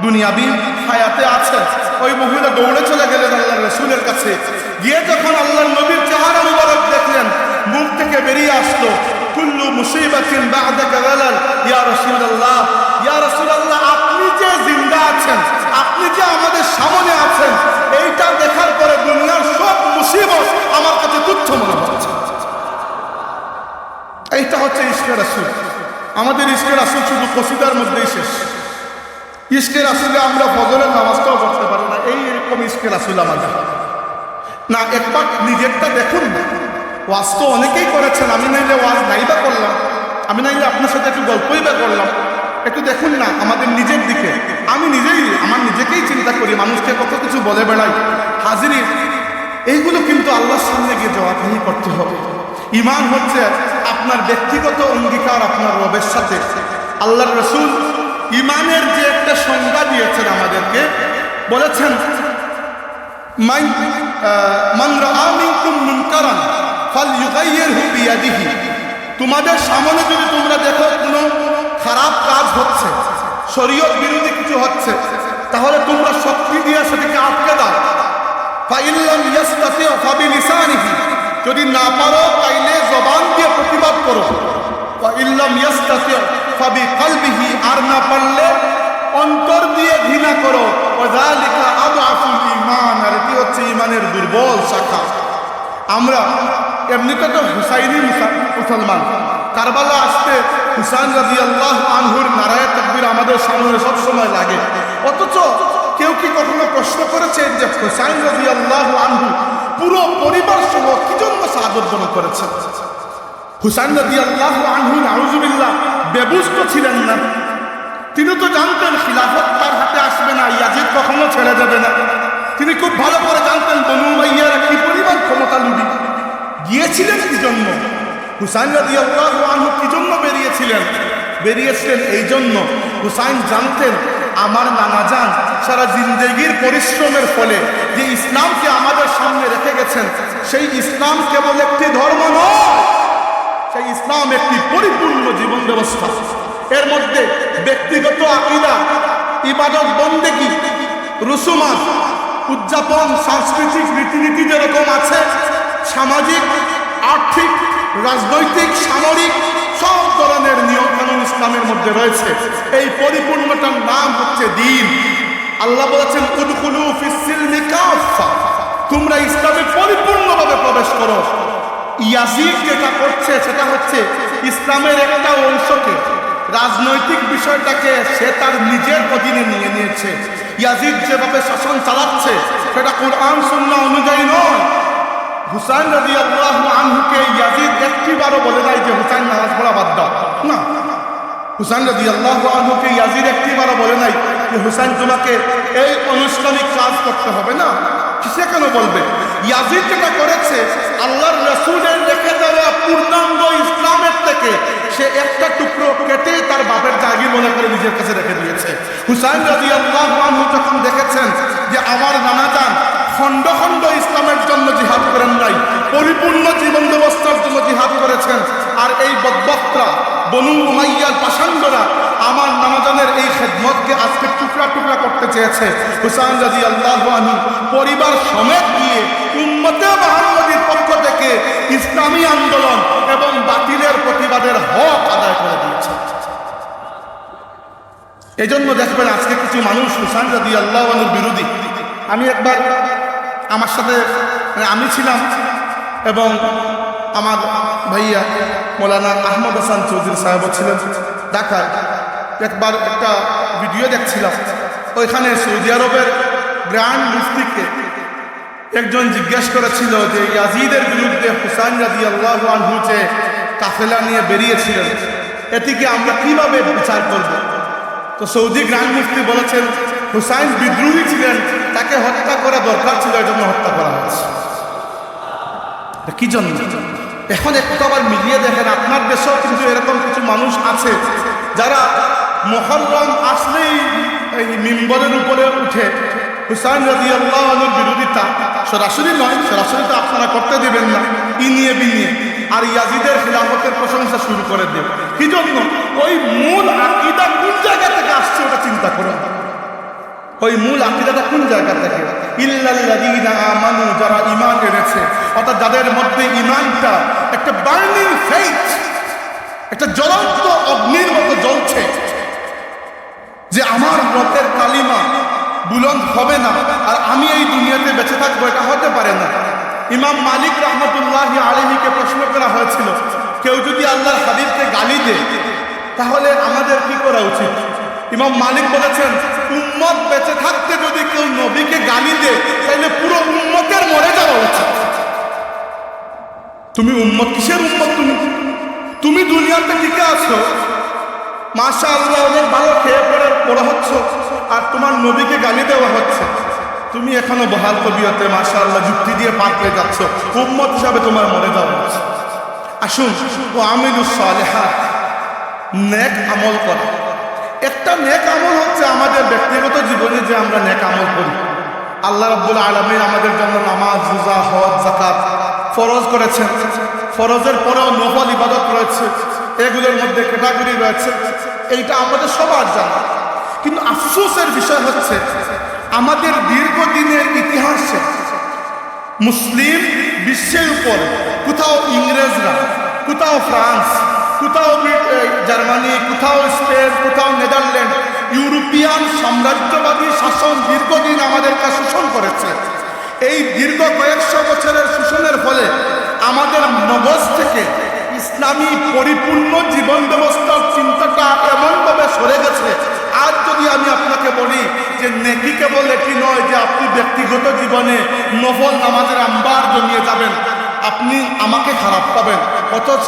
দুনিয়াবি হায়াতে আছে। ওই মহিলা দৌড়ে চলে গেলেন আল্লাহর রাসূলের কাছে। গিয়ে যখন আল্লাহর নবীর চেহারা মুবারক দেখলেন, মুখ থেকে বেরিয়ে আসলো, কুল্লু মুসিবাতিন বা'দাকা যালাল, ইয়া রাসূলুল্লাহ, ইয়া রাসূলুল্লাহ, আপনি যে জিন্দা আছেন, আপনি যে আমাদের সামনে আছেন, এইটা দেখার পরে দুনিয়ার সব মুসিবত আমার কাছে তুচ্ছ মনে হচ্ছে। এইটা হচ্ছে ইশকে রাসূল। আমাদের ইশকে রাসূল শুধু কসিদার মধ্যেই শেষ। ইশকে রাসূলে আমরা ফজরের নামাজটাও পড়তে পারি না, এইরকম ইশকে রাসূল আমাদের না। একবার নিজেরটা দেখুন না। ওয়াজ তো অনেকেই করেছেন, আমি নাইলে ওয়াজ নাইবা করলাম। আমি নাইলে আপনার সাথে একটু গল্পই বা করলাম, একটু দেখুন না আমাদের নিজের দিকে। আমি নিজেই আমার নিজেকেই চিন্তা করি, মানুষকে কত কিছু বলে বেড়াই। হাজিরি, এইগুলো কিন্তু আল্লাহর সামনে গিয়ে জবাবদিহি করতে হবে। ঈমান হচ্ছে আপনার ব্যক্তিগত অঙ্গীকার আপনার রবের সাথে। আল্লাহর রাসূল ঈমানের যে একটা সংজ্ঞা দিয়েছেন আমাদেরকে, বলেছেন মান রাআ মিনকুম মুনকারান ফালইউগাইয়িরহু বিয়াদিহি। তোমাদের সামনে যদি তোমরা দেখো কোনো খারাপ কাজ হচ্ছে, শরীয়ত বিরোধী কিছু হচ্ছে, তাহলে তোমরা শক্তি দিয়ে সেটাকে আটকে দাও। ফাইল্লাম ইয়াস্তাতি ফাবিলিসানিহি, যদি না পারো তাইলে জবান দিয়ে প্রতিবাদ করো। ফাইল্লাম ইয়াস্তাতি ফাবিকলবিহি, আর না পারলে অন্তর দিয়ে ঘৃণা করো। ওয়াযালিকা আদআফুল ঈমান, আর এটি হচ্ছে ঈমানের দুর্বল শাখা। আমরা এমনিতে তো হুসাইনি মুসলমান, কারবালা আসতে হুসাইন রাদিয়াল্লাহু আনহুর নারায়ে তাকবীর আমাদের সামনে সব সময় লাগে। অথচ কেউ কি কখনো প্রশ্ন করেছেন যে হুসাইন রাদিয়াল্লাহু আনহু পুরো পরিবার সহ কি জন্য শাহাদাত বরণ করেছেন? হুসাইন রাদিয়াল্লাহু আনহু নাউযুবিল্লাহ বেবুস তো ছিলেন না। তিনি তো জানতেন খিলাফত তার হাতে আসবে না, ইয়াজিদ কখনো ছেড়ে দেবে না। তিনি খুব ভালো করে জানতেন বনু উমাইয়ার কি পরিমাণ ক্ষমতা লুবি। গিয়েছিলেন কি জন্য? হুসাইন রাদিয়াল্লাহু আনহু কি জন্য বেরিয়েছিলেন এই জন্য, হুসাইন জানতেন আমার নানাজান সারা জিন্দেগির পরিশ্রমের ফলে যে ইসলামকে আমাদের সামনে রেখে গেছেন, সেই ইসলাম কেবল একটি ধর্ম নয়, সেই ইসলাম একটি পরিপূর্ণ জীবন ব্যবস্থা। এর মধ্যে ব্যক্তিগত আকীদা, ইবাদত, বন্দেগী, রুসুমাত, উদযাপন, সাংস্কৃতিক রীতিনীতি যেরকম আছে, সামাজিক, আর্থিক, রাজনৈতিক, সামরিক সব ধরনের নিয়মকানুন ইসলামের মধ্যে রয়েছে। এই পরিপূর্ণতার নাম হচ্ছে দ্বীন। আল্লাহ বলেছেন উদখুলু ফিস সিলমি কাফা, তোমরা ইসলামে পরিপূর্ণভাবে প্রবেশ করো। ইয়াজিদ যেটা করছে সেটা হচ্ছে ইসলামের একটা অংশকে, রাজনৈতিক বিষয়টাকে সে তার নিজের অধীনে নিয়ে নিয়েছে। ইয়াজিদ যেভাবে শাসন চালাচ্ছে সেটা কোরআন সুন্নাহ অনুযায়ী নয়। হুসাইন রাদিয়াল্লাহু আনহুকে ইয়াজিদ একটিবারও বলে নাই যে হুসাইন নামাজ পড়া বাদ দাও, না। হুসাইন রাদিয়াল্লাহু আনহুকে ইয়াজিদ একটিবারও বলে নাই যে হুসাইন তোমাকে এই আনুষ্ঠানিক কাজ করতে হবে, না। সে কেন বলবে? ইয়াজিদ যেটা করেছে আল্লাহর রাসূলের রেখে দেওয়া পূর্ণাঙ্গ ইসলামের থেকে সে একটা টুকরো কেটে তার বাপের জাগির মনে করে নিজের কাছে রেখে দিয়েছে। হুসাইন রাদিয়াল্লাহু আনহু যখন দেখেছেন যে আমার নানাজান খণ্ড খণ্ড ইসলামের জন্য জিহাদ করেন নাই, পরিপূর্ণ জীবন ব্যবস্থার জন্য জিহাদ করেছেন, আর এই বদবক্তরা বনু উমাইয়ার পাষাণ্ডরা আমার নানাজানের এই খেদমতকে আজকে টুকরা টুকরা করতে চেয়েছে। হুসাইন রাদিয়াল্লাহু আনহু পরিবার সমেত গিয়ে উম্মতে মুহাম্মদীর পক্ষ থেকে ইসলামী আন্দোলন এবং বাতিলের প্রতিবাদের হক আদায় করে দিয়েছে। এই জন্য দেখবেন আজকে কিছু মানুষ হুসাইন রাদিয়াল্লাহু আনহুর বিরোধী। আমি একবার আমার সাথে আমি ছিলাম এবং আমার ভাইয়া মৌলানা আহমদ হাসান চৌধুরী সাহেব ছিলেন ঢাকায়। একবার একটা ভিডিও দেখছিলাম, ওইখানে সৌদি আরবের গ্র্যান্ড মুফতিকে একজন জিজ্ঞেস করেছিল যে ইয়াজিদের বিরুদ্ধে হুসাইন রাদিয়াল্লাহু আনহু যে কাফেলা নিয়ে বেরিয়েছিলেন, এটিকে আমরা কিভাবে বিচার করব? তো সৌদি গ্র্যান্ড মুফতি বলেছেন হুসাইন বিদ্রোহী ছিলেন, তাকে হত্যা করা দরকার ছিল, এই জন্য হত্যা করা হয়েছে। কি জন্য? এখন একটু আবার মিলিয়ে দেখেন, আপনার দেশেও কিন্তু এরকম কিছু মানুষ আছে যারা মুহররম আসলেই এই মিম্বরের উপরে উঠে হুসাইন রাদিয়াল্লাহু আনহুর বিরোধিতা, সরাসরি নয়, সরাসরি তো আপনারা করতে দেবেন না, ইনিয়ে বিনিয়ে, আর ইয়াজিদের খিলাফতের প্রশংসা শুরু করে দেব। কি জন্য? ওই মূল আকীদা কোন জায়গা থেকে আসছে ওটা চিন্তা করুন। ওই মূল আকীদাটা কোন জায়গা থেকে? ইল্লাল্লাযীনা আমানু, যারা ঈমান এনেছে, অর্থাৎ যাদের মধ্যে ঈমানটা একটা বার্নিং ফেইথ, একটা জ্বলন্ত অগ্নির মতো জ্বলছে যে আমার রবের কালিমা বুলন্দ হবে না আর আমি এই দুনিয়াতে বেঁচে থাকবো, এটা হতে পারে না। ইমাম মালিক রাহমাতুল্লাহি আলাইহিকে প্রশ্ন করা হয়েছিল, কেউ যদি আল্লাহর হাবিবকে গালি দেয় তাহলে আমাদের কি করা উচিত? ইমাম মালিক বলেছেন, উম্মত বেঁচে থাকতে যদি কেউ নবীকে গালি দেয় তাহলে পুরো উম্মতের মরে যাওয়া উচিত। তুমি উম্মত, কিসের উম্মত? তুমি তুমি দুনিয়াতে টিকে আছো, মাশাআল্লাহ অনেক ভালো খেয়ে পড়ে বড় হচ্ছ, আর তোমার নবীকে গালি দেওয়া হচ্ছে, তুমি এখনো বহাল তবিয়তে মাশাআল্লাহ যুক্তি দিয়ে পার পেয়ে যাচ্ছ, উম্মত হিসাবে তোমার মরে যাওয়া হচ্ছে। আসুন ও আমিলুস সালেহাত, নেক আমল করা। একটা নেক আমল হচ্ছে আমাদের ব্যক্তিগত জীবনে যে আমরা নেক আমল করি। আল্লাহ রাব্বুল আলামিন আমাদের জন্য নামাজ, রোজা, হজ, যাকাত ফরজ করেছেন। ফরজের পরেও নফল ইবাদত রয়েছে, এগুলোর মধ্যে ক্যাটাগরি রয়েছে, এইটা আমাদের সবার জানা। কিন্তু আফসোসের বিষয় হচ্ছে আমাদের দীর্ঘদিনের ইতিহাসে মুসলিম বিশ্বের উপর কোথাও ইংরেজরা, কোথাও ফ্রান্স, কোথাও জার্মানি, কোথাও স্পেন, কোথাও নেদারল্যান্ড, ইউরোপিয়ান সাম্রাজ্যবাদী শাসন দীর্ঘদিন আমাদেরকে শোষণ করেছে। এই দীর্ঘ কয়েকশো বছরের শোষণের ফলে আমাদের মগজ থেকে ইসলামী পরিপূর্ণ জীবন ব্যবস্থার চিন্তাটা এমনভাবে সরে গেছে। আজ যদি আমি আপনাকে বলি যে নেকি কেবল এটি নয় যে আপনি ব্যক্তিগত জীবনে নফল নামাজের আম্বার জমিয়ে যাবেন, আপনি আমাকে খারাপ পাবেন, অথচ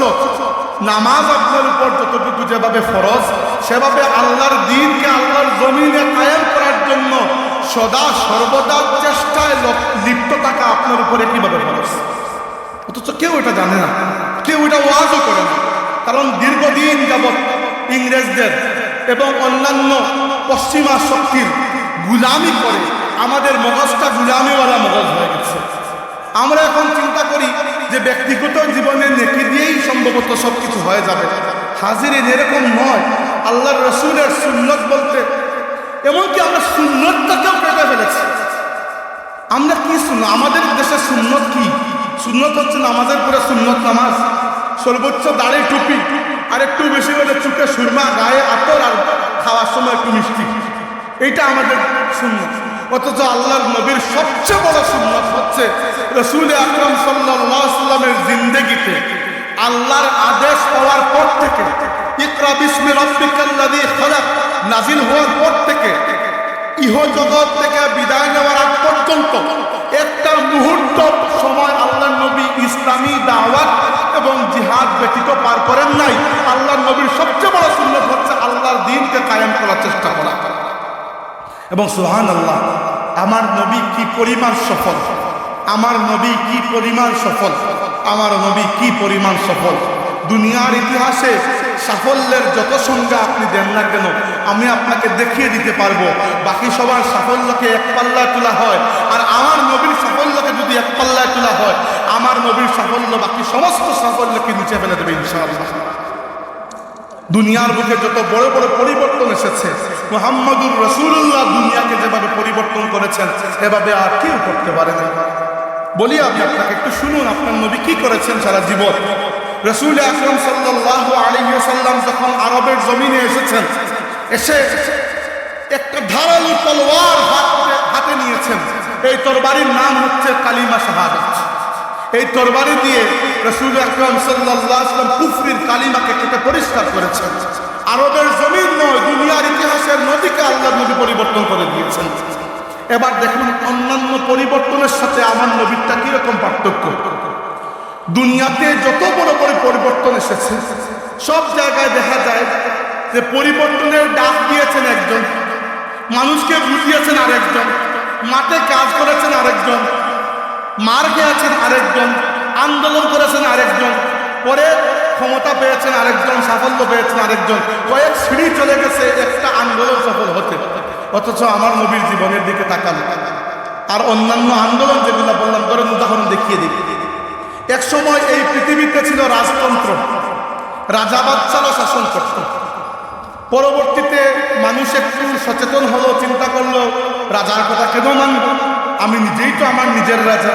নামাজ আপনার উপর যতটুকু যেভাবে ফরজ, সেভাবে আল্লাহর দ্বীনকে আল্লাহর জমিনে কায়েম করার জন্য সদা সর্বদা চেষ্টায় লিপ্ত থাকা আপনার উপরে কিভাবে ফরজ, অথচ কেউ এটা জানে না, কেউ এটা ওয়াজও করে না। কারণ দীর্ঘদিন যাবৎ ইংরেজদের এবং অন্যান্য পশ্চিমা শক্তির গুলামি করে আমাদের মগজটা গুলামিওয়ালা মগজ হয়ে গেছে। আমরা এখন চিন্তা করি যে ব্যক্তিগত জীবনে নেকি দিয়েই সম্ভবত সব কিছু হয়ে যাবে। হাজিরিন, এরকম নয়। আল্লাহর রসুলের সুন্নত বলতে এমনকি আমরা সুন্নতটাকেও কেটে ফেলেছি। আমরা কি শুনলাম? আমাদের দেশে সুন্নত কি? সুন্নত হচ্ছে নামাজের পরে সুন্নত নামাজ, সর্বোচ্চ দাড়ি টুপি, আর একটু বেশি হলে চুকে সুরমা, গায়ে আতর, আর খাওয়ার সময় একটু মিষ্টি, এইটা আমাদের সুন্নত। অথচ আল্লাহর নবীর সবচেয়ে বড় সুন্নত হচ্ছে রাসূল আকরাম সাল্লাল্লাহু আলাইহি ওয়াসাল্লামের জিন্দেগিতে আল্লাহর আদেশ পাওয়ার পর থেকে, ইকরা বিসমি রাব্বিকাল্লাযী খালাক নাজিল হওয়ার পর থেকে ইহ জগৎ থেকে বিদায় নেওয়ার আগ পর্যন্ত একটা মুহূর্ত সময় আল্লাহর নবী ইসলামী দাওয়াত এবং জিহাদ ব্যতীত পার করেন নাই। আল্লাহর নবীর সবচেয়ে বড় সুন্নত হচ্ছে আল্লাহর দ্বীনকে কায়েম করার চেষ্টা করা। এবং সুবহানাল্লাহ, আমার নবী কি পরিমাণ সফল, আমার নবী কি পরিমাণ সফল, আমার নবী কি পরিমাণ সফল। দুনিয়ার ইতিহাসে সাফল্যের যত সংজ্ঞা আপনি দেন না কেন, আমি আপনাকে দেখিয়ে দিতে পারবো। বাকি সবার সাফল্যকে এক পাল্লায় তোলা হয়, আর আমার নবীর সাফল্যকে যদি এক পাল্লায় তোলা হয়, আমার নবীর সাফল্য বাকি সমস্ত সাফল্যকে নিচে ফেলে দেবে ইনশাআল্লাহ। দুনিয়ার বুকে যত বড় বড় পরিবর্তন এসেছে, মুহাম্মদুর রাসূলুল্লাহ দুনিয়াকে যেভাবে পরিবর্তন করেছেন এভাবে আর কেউ করতে পারে না। বলি আমি আপনাকে, একটু শুনুন আপনার নবী কি করেছেন সারা জীবন। রাসূল আকরাম সাল্লাল্লাহু আলাইহি ওয়াসাল্লাম যখন আরবের জমিনে এসেছেন, এসে একটা ধারালো তলোয়ার হাতে নিয়েছেন। এই তরবারির নাম হচ্ছে কালিমা শাহাদাত। এই তরবারি দিয়ে রাসূল আকরাম সাল্লাল্লাহু আলাইহি ওয়াসাল্লাম কুফরির কালিমাকে কেটে পরিষ্কার করেছেন। আরবের জমিন নয়, দুনিয়ার ইতিহাসের নদীকে আল্লাহর নবী পরিবর্তন করে দিয়েছেন। এবার দেখুন অন্যান্য পরিবর্তনের সাথে আমার নবীরটা কিরকম পার্থক্য। দুনিয়াতে যত বড় বড় পরিবর্তন এসেছে, সব জায়গায় দেখা যায় যে পরিবর্তনের ডাক দিয়েছেন একজন, মানুষকে বুঝিয়েছেন আরেকজন, মাঠে কাজ করেছেন আরেকজন, মার খেয়েছেন আরেকজন, আন্দোলন করেছেন আরেকজন, পরে ক্ষমতা পেয়েছেন আরেকজন, সাফল্য পেয়েছেন আরেকজন। কয়েক সিঁড়ি চলে গেছে একটা আন্দোলন সফল হতে। অথচ আমার নবীর জীবনের দিকে তাকালে আর অন্যান্য আন্দোলন যেগুলো বললাম, ধরেন উদাহরণ দেখিয়ে দিই। এক সময় এই পৃথিবীতে ছিল রাজতন্ত্র, রাজা বাদশারা শাসন করত। পরবর্তীতে মানুষ একটু সচেতন হলো, চিন্তা করলো রাজার কথা কেন মানব, আমি নিজেই তো আমার নিজের রাজা।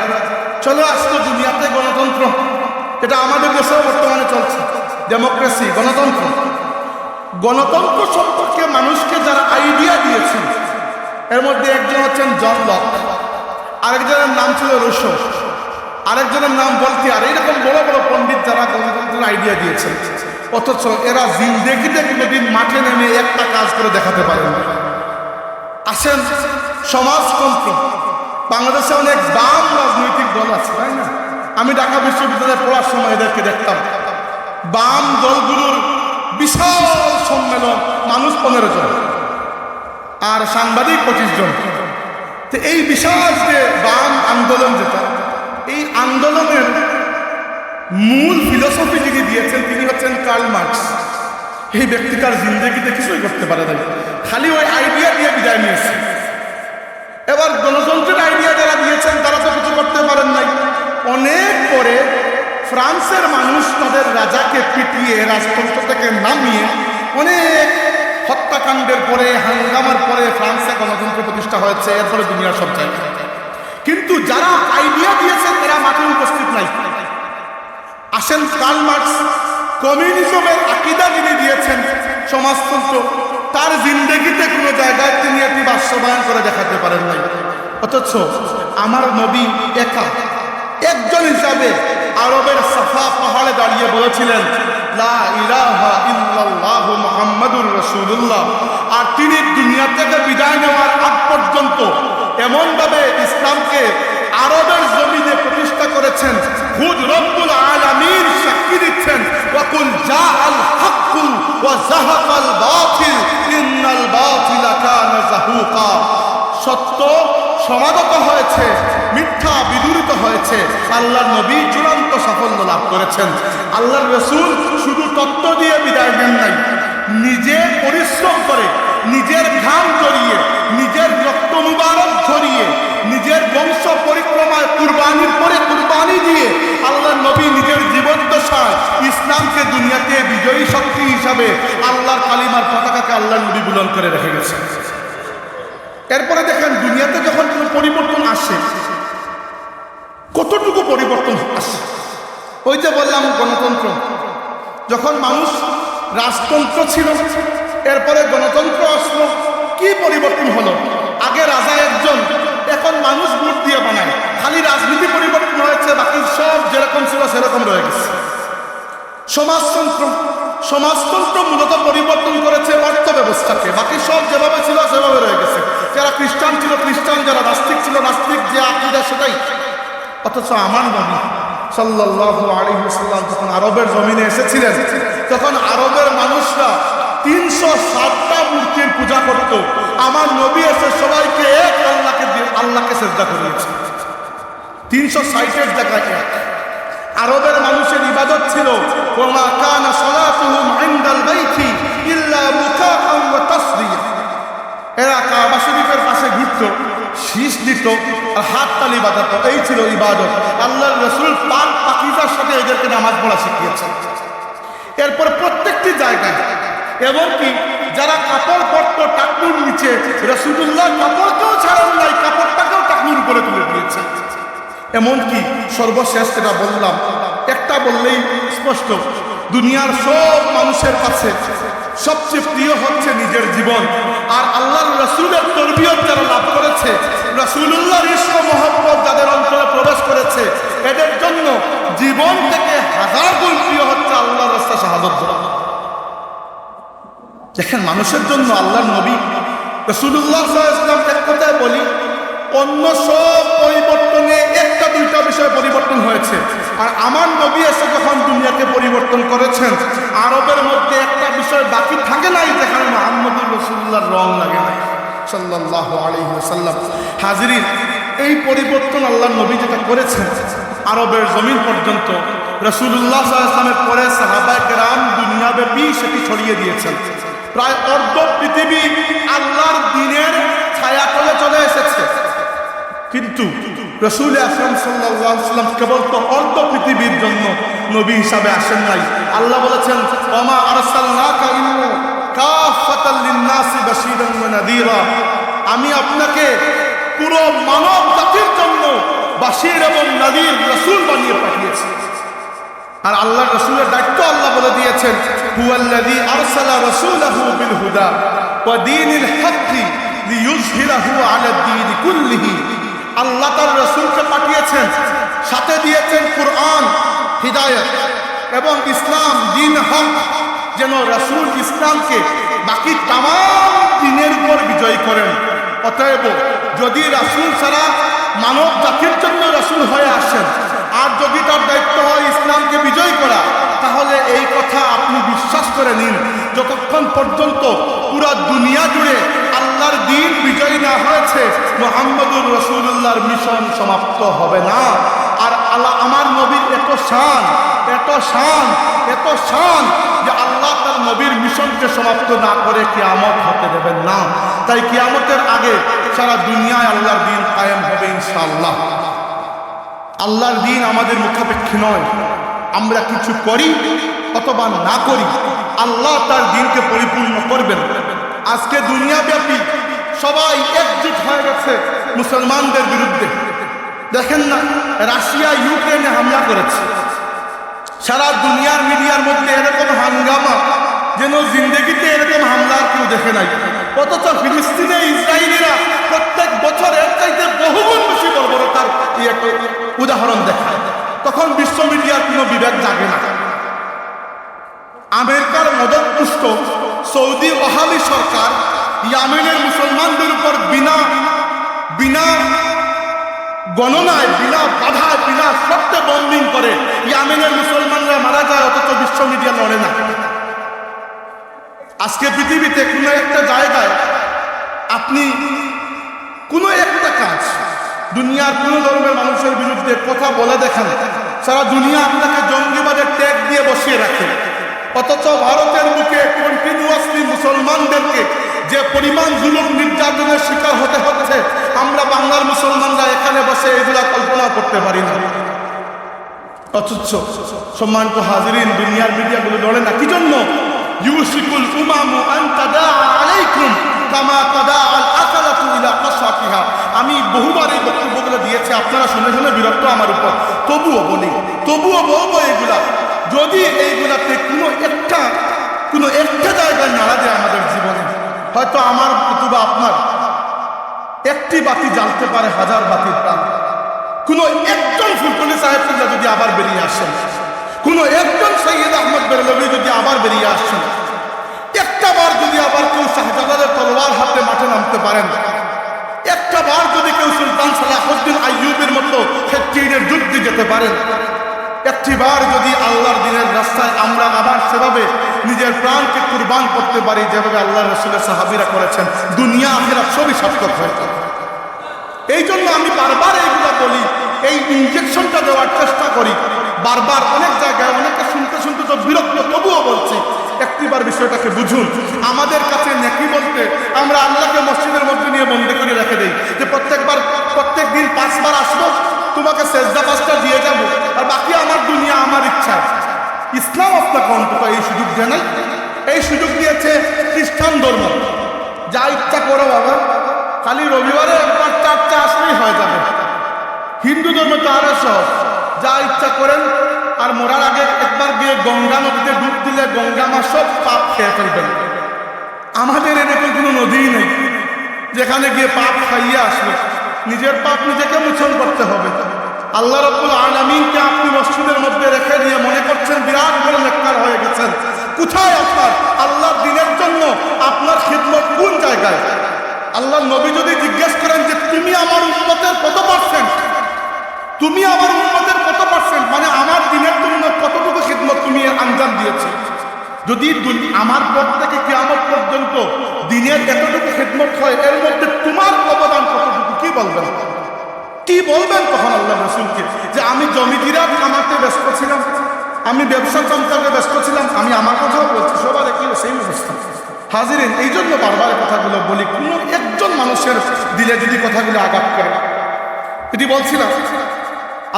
চলে আসলো দুনিয়াতে গণতন্ত্র, এটা আমাদের দেশেও বর্তমানে চলছে, ডেমোক্রেসি, গণতন্ত্র। গণতন্ত্র সম্পর্কে মানুষকে যারা আইডিয়া দিয়েছেন, এর মধ্যে একজন হচ্ছেন জন লক, আরেকজনের নাম ছিল রুশো, আরেকজনের নাম ভলতেয়ার। এইরকম বড় বড় পণ্ডিত যারা গণতন্ত্রের আইডিয়া দিয়েছেন, অথচ এরা জিন্দেগিতে কোনোদিন মাঠে নেমে একটা কাজ করে দেখাতে পারেন। আসেন সমাজতন্ত্র, বাংলাদেশে অনেক বাম রাজনৈতিক দল আছে, তাই না? আমি ঢাকা বিশ্ববিদ্যালয়ে পড়ার সময় এদেরকে দেখতাম। বাম দলগুলোর বিশাল সম্মেলন, মানুষ 15 জন আর সাংবাদিক 25 জন। তো এই বিশাল যে বাম আন্দোলন, যেটা এই আন্দোলনের মূল ফিলোসফি যিনি দিয়েছেন তিনি হচ্ছেন কার্ল মার্কস। এই ব্যক্তিটার জিন্দগিতে কিছুই করতে পারে নাই, খালি ওই আইডিয়া দিয়ে বিদায় নিয়েছে। এবার গণতন্ত্রের আইডিয়া যারা দিয়েছেন তারা তো কিছু করতে পারেন নাই। অনেক পরে ফ্রান্সের মানুষ তাদের রাজাকে পিটিয়ে রাজতন্ত্র থেকে নামিয়ে অনেক হত্যাকাণ্ডের পরে, হাঙ্গামার পরে ফ্রান্সে গণতন্ত্র প্রতিষ্ঠা হয়েছে। এরপরে দুনিয়ার সব জায়গায়, কিন্তু যারা আইডিয়া দিয়েছেন এরা মাঠে উপস্থিত নাই। আসেন, কার্ল মার্কস কমিউনিজমের আকীদা যিনি দিয়েছেন, সমাজতন্ত্র, তার জিন্দেগিতে কোনো জায়গায় তিনি এটি বাস্তবায়ন করে দেখাতে পারেন নাই। অথচ আমার নবী একা একজন হিসাবে আরবের সাফা পাহাড়ে দাঁড়িয়ে বলেছিলেন লা ইলাহা ইল্লাল্লাহু মুহাম্মাদুর রাসূলুল্লাহ। আর তিনি দুনিয়া থেকে বিদায় নেওয়ার আগ পর্যন্ত এমনভাবে ইসলামকে আরবের জমিনে প্রতিষ্ঠা করেছেন, খুদ রব্বুল আলামিন সাক্ষী দিচ্ছেন, ওয়াকুল জাআল হাক্কু ওয়া যাহাকাল বাতিল ইন্নাল বাতিলা কানা যাহুকা। সত্য সমাগত হয়েছে, মিথ্যা বিদূরিত হয়েছে। আল্লাহর নবী চূড়ান্ত সাফল্য লাভ করেছেন। আল্লাহর রাসূল শুধু তত্ত্ব দিয়ে বিদায় নেন নাই, নিজে পরিশ্রম করে, নিজের ঘাম জড়িয়ে, নিজের রক্ত মুবারক ঝরিয়ে, নিজের বংশ পরিক্রমায় কুরবানির পরে কুরবানি দিয়ে আল্লাহর নবী নিজের জীবদ্দশায় ইসলামকে দুনিয়াতে বিজয়ী শক্তি হিসাবে আল্লাহর কালিমার পতাকাকে আল্লাহর নবী বুলন্দ করে রেখে গেছেন। এরপরে দেখেন দুনিয়াতে যখন কোনো পরিবর্তন আসে, কতটুকু পরিবর্তন আসে। ওই যে বললাম গণতন্ত্র, যখন মানুষ রাজতন্ত্র ছিল, এরপরে গণতন্ত্র আসলো, কি পরিবর্তন হলো? আগে রাজা একজন, এখন মানুষ ভোট দিয়ে বানায়। খালি রাজনীতি পরিবর্তন হয়েছে, বাকি সব যেরকম ছিল সেরকম রয়ে গেছে। সমাজতন্ত্র, সমাজতন্ত্র মূলত পরিবর্তন করেছে অর্থ ব্যবস্থাকে, বাকি সব যেভাবে ছিল সেভাবে রয়ে গেছে। যারা খ্রিস্টান ছিল খ্রিস্টান, যারা নাস্তিক ছিল নাস্তিক, যে আকীদা সেটাই। অথচ আমার নবী সাল্লাল্লাহু আলাইহি ওয়াসাল্লাম যখন আরবের জমিনে এসেছিলেন, তখন আরবের মানুষরা 360টা মূর্তির পূজা করত। আমার নবী এসে সবাইকে এক আল্লাহকে সিজদা করিয়েছে। 360-এর জায়গায় এক। আরবের মানুষের ইবাদত ছিল ওমা কানা সালাতুহুম ইনদাল বাইতি ইল্লা বুকাআন ওয়া তাসদিয়া। এরা কাবা শরীফের পাশে ঘুরত, শীষ দিত আর হাত তালি বাজাত, এই ছিল ইবাদত। আল্লাহর রাসূল পাক পাকিজার সাথে এদেরকে নামাজ পড়া শিখিয়েছেন। এরপর প্রত্যেকটি জায়গায়, এমনকি যারা কাপড় পরত টাকনুর নিচে, রাসূলুল্লাহ কাপড়কেও ছাড়েন নাই, কাপড়টাকেও টাকনুর উপরে তুলে দিয়েছেন। এমনকি সর্বশেষ যেটা বললাম, একটা বললেই স্পষ্ট, দুনিয়ার সব মানুষের কাছে সবচেয়ে প্রিয় হচ্ছে নিজের জীবন। আর আল্লাহর রাসূলের তরবিয়ত যারা লাভ করেছে, রাসূলুল্লাহর ইশক মহব্বত যাদের অন্তরে প্রবেশ করেছে, এদের জন্য জীবন থেকে 1000 গুণ প্রিয় হচ্ছে আল্লাহর রাস্তায় শাহাদত দেওয়া। দেখেন, মানুষের জন্য আল্লাহর নবী রাসূলুল্লাহ সাল্লাল্লাহু আলাইহি ওয়াসাল্লাম, এক কথায় বলি, অন্য সব পরিবর্তনে একটা দুইটা বিষয় পরিবর্তন হয়েছে। আর আমার নবী এসে যখন দুনিয়াকে পরিবর্তন করেছেন, আরবের মধ্যে একটা বিষয় বাকি থাকে নাই যেখানে মুহাম্মদুর রাসূলুল্লাহর রং লাগে নাই সাল্লাল্লাহু আলাইহি ওয়াসাল্লাম। হাজিরিন, এই পরিবর্তন আল্লাহর নবী যেটা করেছেন আরবের জমিন পর্যন্ত, রাসূলুল্লাহ সাল্লাল্লাহু আলাইহি ওয়াসাল্লামের পরে সাহাবায়ে কেরাম দুনিয়াব্যাপী সেটি ছড়িয়ে দিয়েছেন। প্রায় অর্ধ পৃথিবী আল্লাহর দ্বীনের ছায়াতলে চলে এসেছে। কিন্তু রাসূল আকরাম সাল্লাল্লাহু আলাইহি ওয়াসাল্লাম কেবল তো অর্ধ পৃথিবীর জন্য নবী হিসাবে আসেন নাই। আল্লাহ বলেছেন, ওমা আরসালনাকা ইল্লা কাফাতাল লিন-নাসি বাশীরান ওয়া নাযীরা। আমি আপনাকে পুরো মানব জাতির জন্য বাশীর এবং নাযীর রাসূল বানিয়ে পাঠিয়েছি। আর আল্লাহর রাসূলের দায়িত্ব আল্লাহ বলে দিয়েছেন, হুয়াল্লাযী আরসালা রাসূলাহু বিল হুদা ওয়া দীনিল হাক্কি লিইয়ুযহিরাহু আলাদ দীনি কুল্লিহি। আল্লাহ তার রাসূলকে পাঠিয়েছেন, সাথে দিয়েছেন কুরআন, হিদায়াত এবং ইসলাম, দ্বীন হক, যেন রাসূল ইসলামকে বাকি তাম দ্বীনের উপর বিজয় করেন। অতএব যদি রাসূল ছাড়া মানব জাতির জন্য রাসূল হয়ে আসেন, আর যদি তার দায়িত্ব হয় ইসলামকে বিজয় করা, তাহলে এই কথা আপনি বিশ্বাস করে নিন, যতক্ষণ পর্যন্ত পুরা দুনিয়া জুড়ে আল্লাহর দ্বীন বিজয় না হয়েছে, মুহাম্মদুর রাসূলুল্লাহর মিশন সমাপ্ত হবে না। আর আল্লাহ আমার নবীর এত শান, এত শান, এত শান যে আল্লাহ তার নবীর মিশনকে সমাপ্ত না করে কিয়ামত হতে দেবেন না। তাই কিয়ামতের আগে সারা দুনিয়ায় আল্লাহর দ্বীন কায়েম হবে ইনশাআল্লাহ। আল্লাহর দ্বীন আমাদের মুখাপেক্ষী নয়, আমরা কিছু করি অথবা না করি, আল্লাহ তার দ্বীনকে পরিপূর্ণ করবেন। আজকে দুনিয়াব্যাপী সবাই একজুট হয়ে গেছে মুসলমানদের বিরুদ্ধে। দেখেন না, রাশিয়া ইউক্রেনে হামলা করেছে, সারা দুনিয়ার মিডিয়ার মধ্যে এরকম হাঙ্গামা যেন জিন্দগিতে এরকম হামলা কেউ দেখে নাই। অথচ ফিলিস্তিনে ইসরায়েলিরা প্রত্যেক বছর এর চাইতে বহুগুণ বেশি বর্বরতার একটা উদাহরণ দেখায়। তখন বিশ্ব মিডিয়ার কোনো বিবেক জাগে না। আমেরিকার মদতপুষ্ট সৌদি ওয়াহাবি সরকার ইয়েমেনের মুসলমানদের উপর বিনা গণনায়, বিনা বাধায়, বিনা শর্তে বম্বিং করে ইয়েমেনের মুসলমানরা মারা যায়, অথচ বিশ্ব মিডিয়া লড়ে না। আজকে পৃথিবীতে কোনো একটা জায়গায় আপনি কোনো একটা কাজ দুনিয়ার কোনো ধর্মের মানুষের বিরুদ্ধে কথা বলে দেখান, সারা দুনিয়া আপনাকে জঙ্গিবাদের ট্যাগ দিয়ে বসিয়ে রাখে। অথচ ভারতের বুকে কন্টিনিউয়াসলি মুসলমানদেরকে যে পরিমাণ জুলুম নির্যাতনের শিকার হতে হচ্ছে, আমরা বাংলার মুসলমানরা এখানে বসে এগুলা কল্পনা করতে পারি না। অথচ সম্মানিত হাজিরিন, দুনিয়ার মিডিয়াগুলো লড়ে না। কি জন্য? ইউশিকুল উমামু আন তাদা আলাইকুম কামা তাদা আল আকালাতু ইলা কাসাকিহা। আমি বহুবার এই বক্তব্যগুলো দিয়েছি, আপনারা শুনে শুনে বিরক্ত আমার উপর, তবুও বলবো এগুলা যদি এইগুলাতে কোনো একটা জায়গায় নাড়া দেয় আমাদের জীবনে, হয়তো আমার অথবা আপনার একটি বাতি জ্বালতে পারে হাজার বাতির প্রাণ। কোনো একজন ফুলতলি সাহেবুল্লাহ যদি আবার বেরিয়ে আসেন, কোনো একজন সৈয়দ আহমদ বেরলভী যদি আবার বেরিয়ে আসেন, একটা বার যদি আবার কেউ শাহজালালের তলোয়ার হাতে মাঠে নামতে পারেন, একটা বার যদি কেউ সুলতান সালাহুদ্দিন আইয়ুবের মতো ফিলিস্তিনের যুদ্ধে যেতে পারেন, একটি বার যদি আল্লাহর দ্বীনের রাস্তায় আমরা আবার সেভাবে নিজের প্রাণকে কুরবান করতে পারি যেভাবে আল্লাহর রাসূলের সাহাবীরা করেছেন, দুনিয়া আখিরাত সবই সার্থক হয়ে যাবে। এই জন্য আমি বারবার এইগুলো বলি, এই ইনজেকশনটা দেওয়ার চেষ্টা করি বারবার। অনেক জায়গায় অনেকে শুনতে শুনতে তো বিরক্ত, তবুও বলছি একটিবার বিষয়টাকে বুঝুন। আমাদের কাছে নেকি বলতে আমরা আল্লাহকে মসজিদের মধ্যে নিয়ে বন্দী করে রেখে দেই যে প্রত্যেক দিন 5 বার আসবো, তোমাকে সেজদা 5টা দিয়ে যাবো, আর বাকি আমার দুনিয়া আমার ইচ্ছা। ইসলাম আপনাকে অন্তত এই সুযোগ দেয় নাই। এই সুযোগ দিয়েছে খ্রিস্টান ধর্ম। যা ইচ্ছা করো বাবা, খালি রবিবারে একবার 4টা আসলেই হয়ে যাবে। হিন্দু ধর্ম তো আরো সহজ, যা ইচ্ছা করেন, আর মরার আগে একবার গিয়ে গঙ্গা নদীতে ডুব দিলে গঙ্গা মা সব পাপ খেয়ে ফেলবেন। আমাদের এরকম কোনো নদীই নেই যেখানে গিয়ে পাপ খাইয়ে আসবে। নিজের পাপ নিজেকে মোচন করতে হবে। আল্লাহ রাব্বুল আলামিনকে আপনি মসজিদের মধ্যে রেখে দিয়ে মনে করছেন বিরাট বড় নেককার হয়ে গেছেন। কোথায় আপনার আল্লাহর দ্বীনের জন্য আপনার খিদমত কোন জায়গায়? আল্লাহ নবী যদি জিজ্ঞেস করেন যে তুমি আমার উম্মতের কত পার্সেন্ট, তুমি আমার উম্মতের কত পার্সেন্ট, মানে আমার দ্বীনের জন্য কতটুকু খিদমত তুমি আঞ্জাম দিয়েছো, যদি আমার পর থেকে কিয়ামত পর্যন্ত দ্বীনের এতটুকু খিদমত হয়, এর মধ্যে তোমার অবদান কতটুকু, কি বলবেন? কি বলবেন তখন আল্লাহ রাসূলকে যে আমি জমিদিরা কামাতে ব্যস্ত ছিলাম, আমি ব্যবসা চমকাতে ব্যস্ত ছিলাম? আমি আমার কথাও বলছি, সবার একই সেই অবস্থা। হাজিরিন, এই জন্য বারবার কথাগুলো বলি, কোনো একজন মানুষের দিলে যদি কথাগুলো আঘাত করে। এটি বলছিলাম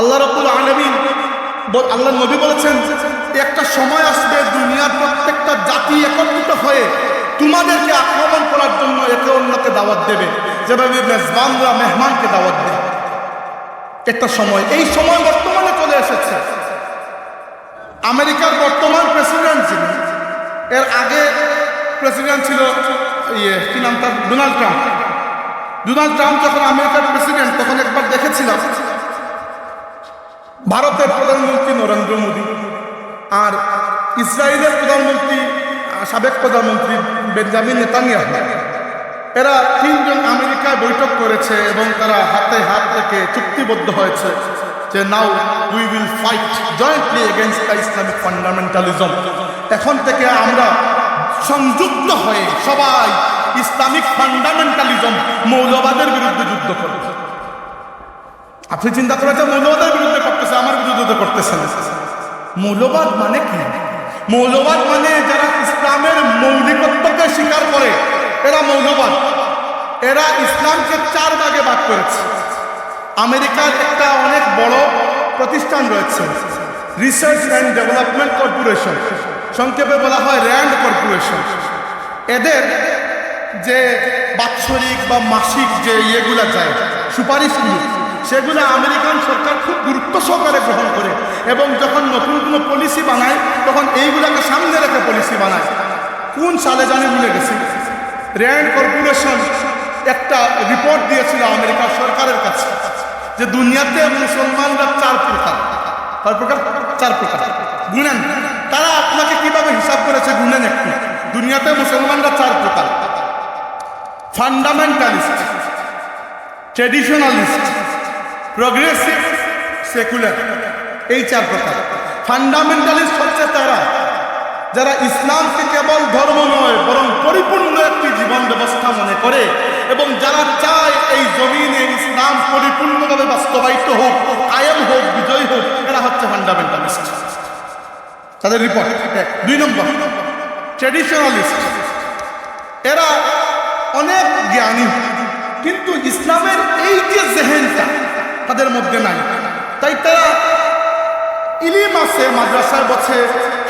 আল্লাহ রাব্বুল আলামিন, আল্লাহ নবী বলেছেন একটা সময় আসবে দুনিয়ার প্রত্যেকটা জাতি একত্রিত হয়ে তোমাদেরকে আক্রমণ করার জন্য একে অন্যকে দাওয়াত দেবে, যেভাবে মেজবানরা মেহমানকে দাওয়াত দেয়। একটা সময়, এই সময় বর্তমানে চলে এসেছে। আমেরিকার বর্তমান প্রেসিডেন্ট যিনি, এর আগে প্রেসিডেন্ট ছিল কি নাম তার, ডোনাল্ড ট্রাম্প। ডোনাল্ড ট্রাম্প যখন আমেরিকার প্রেসিডেন্ট, তখন একবার দেখেছিলাম ভারতের প্রধানমন্ত্রী নরেন্দ্র মোদী আর ইসরায়েলের প্রধানমন্ত্রী, সাবেক প্রধানমন্ত্রী বেঞ্জামিন নেতানিয়াহু, এরা 3 জন আমেরিকায় বৈঠক করেছে এবং তারা হাতে হাত রেখে চুক্তিবদ্ধ হয়েছে যে now we will fight jointly against the Islamic fundamentalism. এখন থেকে আমরা সংযুক্ত হয়ে সবাই ইসলামিক ফান্ডামেন্টালিজম মৌলবাদের বিরুদ্ধে যুদ্ধ করব। আপনি চিন্তা করেছেন মৌলবাদের বিরুদ্ধে করতেছে, আমার বিরুদ্ধে করতেছেন। মৌলবাদ মানে কি? মৌলবাদ মানে যারা ইসলামের মৌলিকত্বকে স্বীকার করে এরা মৌলবাদ। এরা ইসলামকে 4 ভাগে ভাগ করেছে। আমেরিকার একটা অনেক বড় প্রতিষ্ঠান রয়েছে, রিসার্চ অ্যান্ড ডেভেলপমেন্ট কর্পোরেশন, সংক্ষেপে বলা হয় র্যান্ড কর্পোরেশন। এদের যে বাৎসরিক বা মাসিক যে ইয়েগুলা যায় সুপারিশগুলো, সেগুলো আমেরিকান সরকার খুব গুরুত্ব সহকারে গ্রহণ করে এবং যখন নতুন কোনো পলিসি বানায় তখন এইগুলাকে সামনে রেখে পলিসি বানায়। কোন সালে জানি ভুলে গেছি। র্যান্ড কর্পোরেশন একটা রিপোর্ট দিয়েছিল আমেরিকার সরকারের কাছে যে দুনিয়াতে মুসলমানরা 4 প্রকার। 4 প্রকার গুনেন। তারা আপনাকে কিভাবে হিসাব করেছে গুনেন একটু। দুনিয়াতে মুসলমানরা 4 প্রকার: ফান্ডামেন্টালিস্ট, ট্রেডিশনালিস্ট, প্রগ্রেসিভ, সেকুলার। এই 4 প্রকার। ফান্ডামেন্টালিস্ট হচ্ছে তারা যারা ইসলামকে কেবল ধর্ম নয় বরং পরিপূর্ণ একটি জীবন ব্যবস্থা মনে করে এবং যারা চায় এই জমিনে ইসলাম পরিপূর্ণভাবে বাস্তবায়িত হোক, কায়েম হোক, বিজয় হোক। এরা হচ্ছে ফান্ডামেন্টালিস্ট। তাদের রিপোর্ট। 2 নম্বর ট্রেডিশনালিস্ট। এরা অনেক জ্ঞানী কিন্তু ইসলামের এই যে জেহেনটা তাদের মধ্যে নাই। তাই তারা ইলিম আছে, মাদ্রাসায় বসে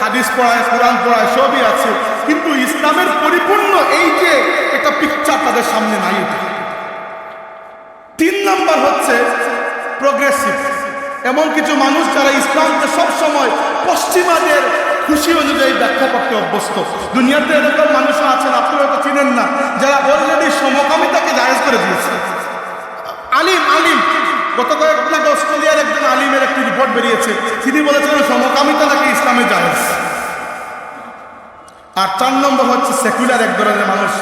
হাদিস পড়ায়, কোরআন পড়ায়, সবই আছে, কিন্তু ইসলামের পরিপূর্ণ এই যে একটা পিকচার তাদের সামনে নাই। 3 নম্বর হচ্ছে প্রগ্রেসিভ। এমন কিছু মানুষ যারা ইসলামকে সবসময় পশ্চিমাদের খুশি অনুযায়ী ব্যাখ্যা করতে অভ্যস্ত। দুনিয়াতে এরকম মানুষও আছেন, আপনি হয়তো চিনেন না, যারা অলরেডি সমকামিতাকে জায়েজ করে দিয়েছে। আলিম গত কয়েকদিন আগে অস্ট্রেলিয়ার একজন আলিমের একটি রিপোর্ট বেরিয়েছে, তিনি বলেছিলেন সমকামিতা নাকি ইসলামে জায়েজ। আর 4 নম্বর হচ্ছে সেকুলার, এক ধরনের মানুষ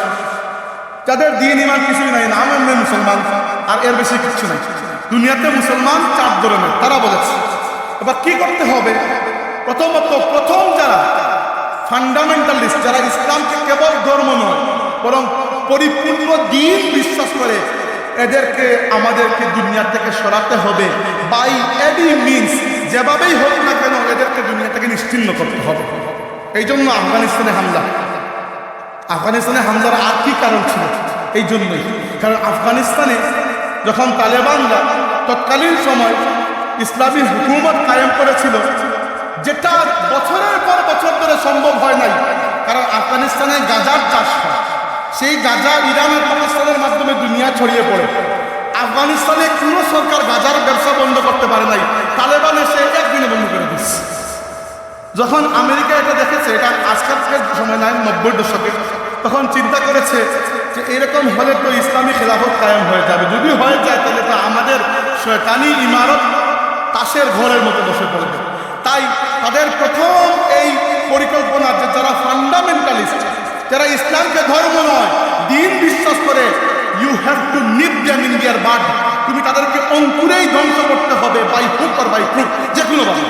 যাদের দিন ইমান কিছুই নাই, নাম এমনি মুসলমান, আর এর বেশি কিছু নাই। দুনিয়াতে মুসলমান 4 ধরনের, তারা বলেছে। এবার কি করতে হবে? প্রথম যারা ফান্ডামেন্টালিস্ট, যারা ইসলামকে কেবল ধর্ম নয় বরং পরিপূর্ণ দিন বিশ্বাস করে, আমাদেরকে দুনিয়া থেকে সরাতে হবে। বাই এনি মিনস, যেভাবেই হোক না কেন এদেরকে দুনিয়া থেকে নিশ্চিহ্ন করতে হবে। এই জন্য আফগানিস্তানে হামলার আর কি কারণ ছিল? এই জন্যই, কারণ আফগানিস্তানে যখন তালেবানরা তৎকালীন সময় ইসলামী হুকুমত কায়েম করেছিল, যেটা বছরের পর বছর ধরে সম্ভব হয় নাই, কারণ আফগানিস্তানে গাঁজার চাষ হয়। সেই গাঁজা ইরান আর পাকিস্তানের মাধ্যমে দুনিয়া ছড়িয়ে পড়ে। আফগানিস্তানে কোনো সরকার গাঁজার ব্যবসা বন্ধ করতে পারে নাই, তালেবান এসে একদিনে বন্ধ করে দিচ্ছে। যখন আমেরিকা এটা দেখেছে, এটা আজকাল সময় নয়, 90-এর দশকে, তখন চিন্তা করেছে যে এরকম হলে তো ইসলামী খেলাফত কায়েম হয়ে যাবে। যদি হয়ে যায় তাহলে তো আমাদের শয়তানি ইমারত তাসের ঘরের মতো বসে পড়বে। তাই তাদের প্রথম এই পরিকল্পনা যে যারা ফান্ডামেন্টালিস্ট, যারা ইসলামকে ধর্ম নয় দিন বিশ্বাস করে, you have to nip them in their bud. তুমি তাদেরকে অঙ্কুরেই ধ্বংস করতে হবে, by hook or by crook, যে কোনো ভাবে।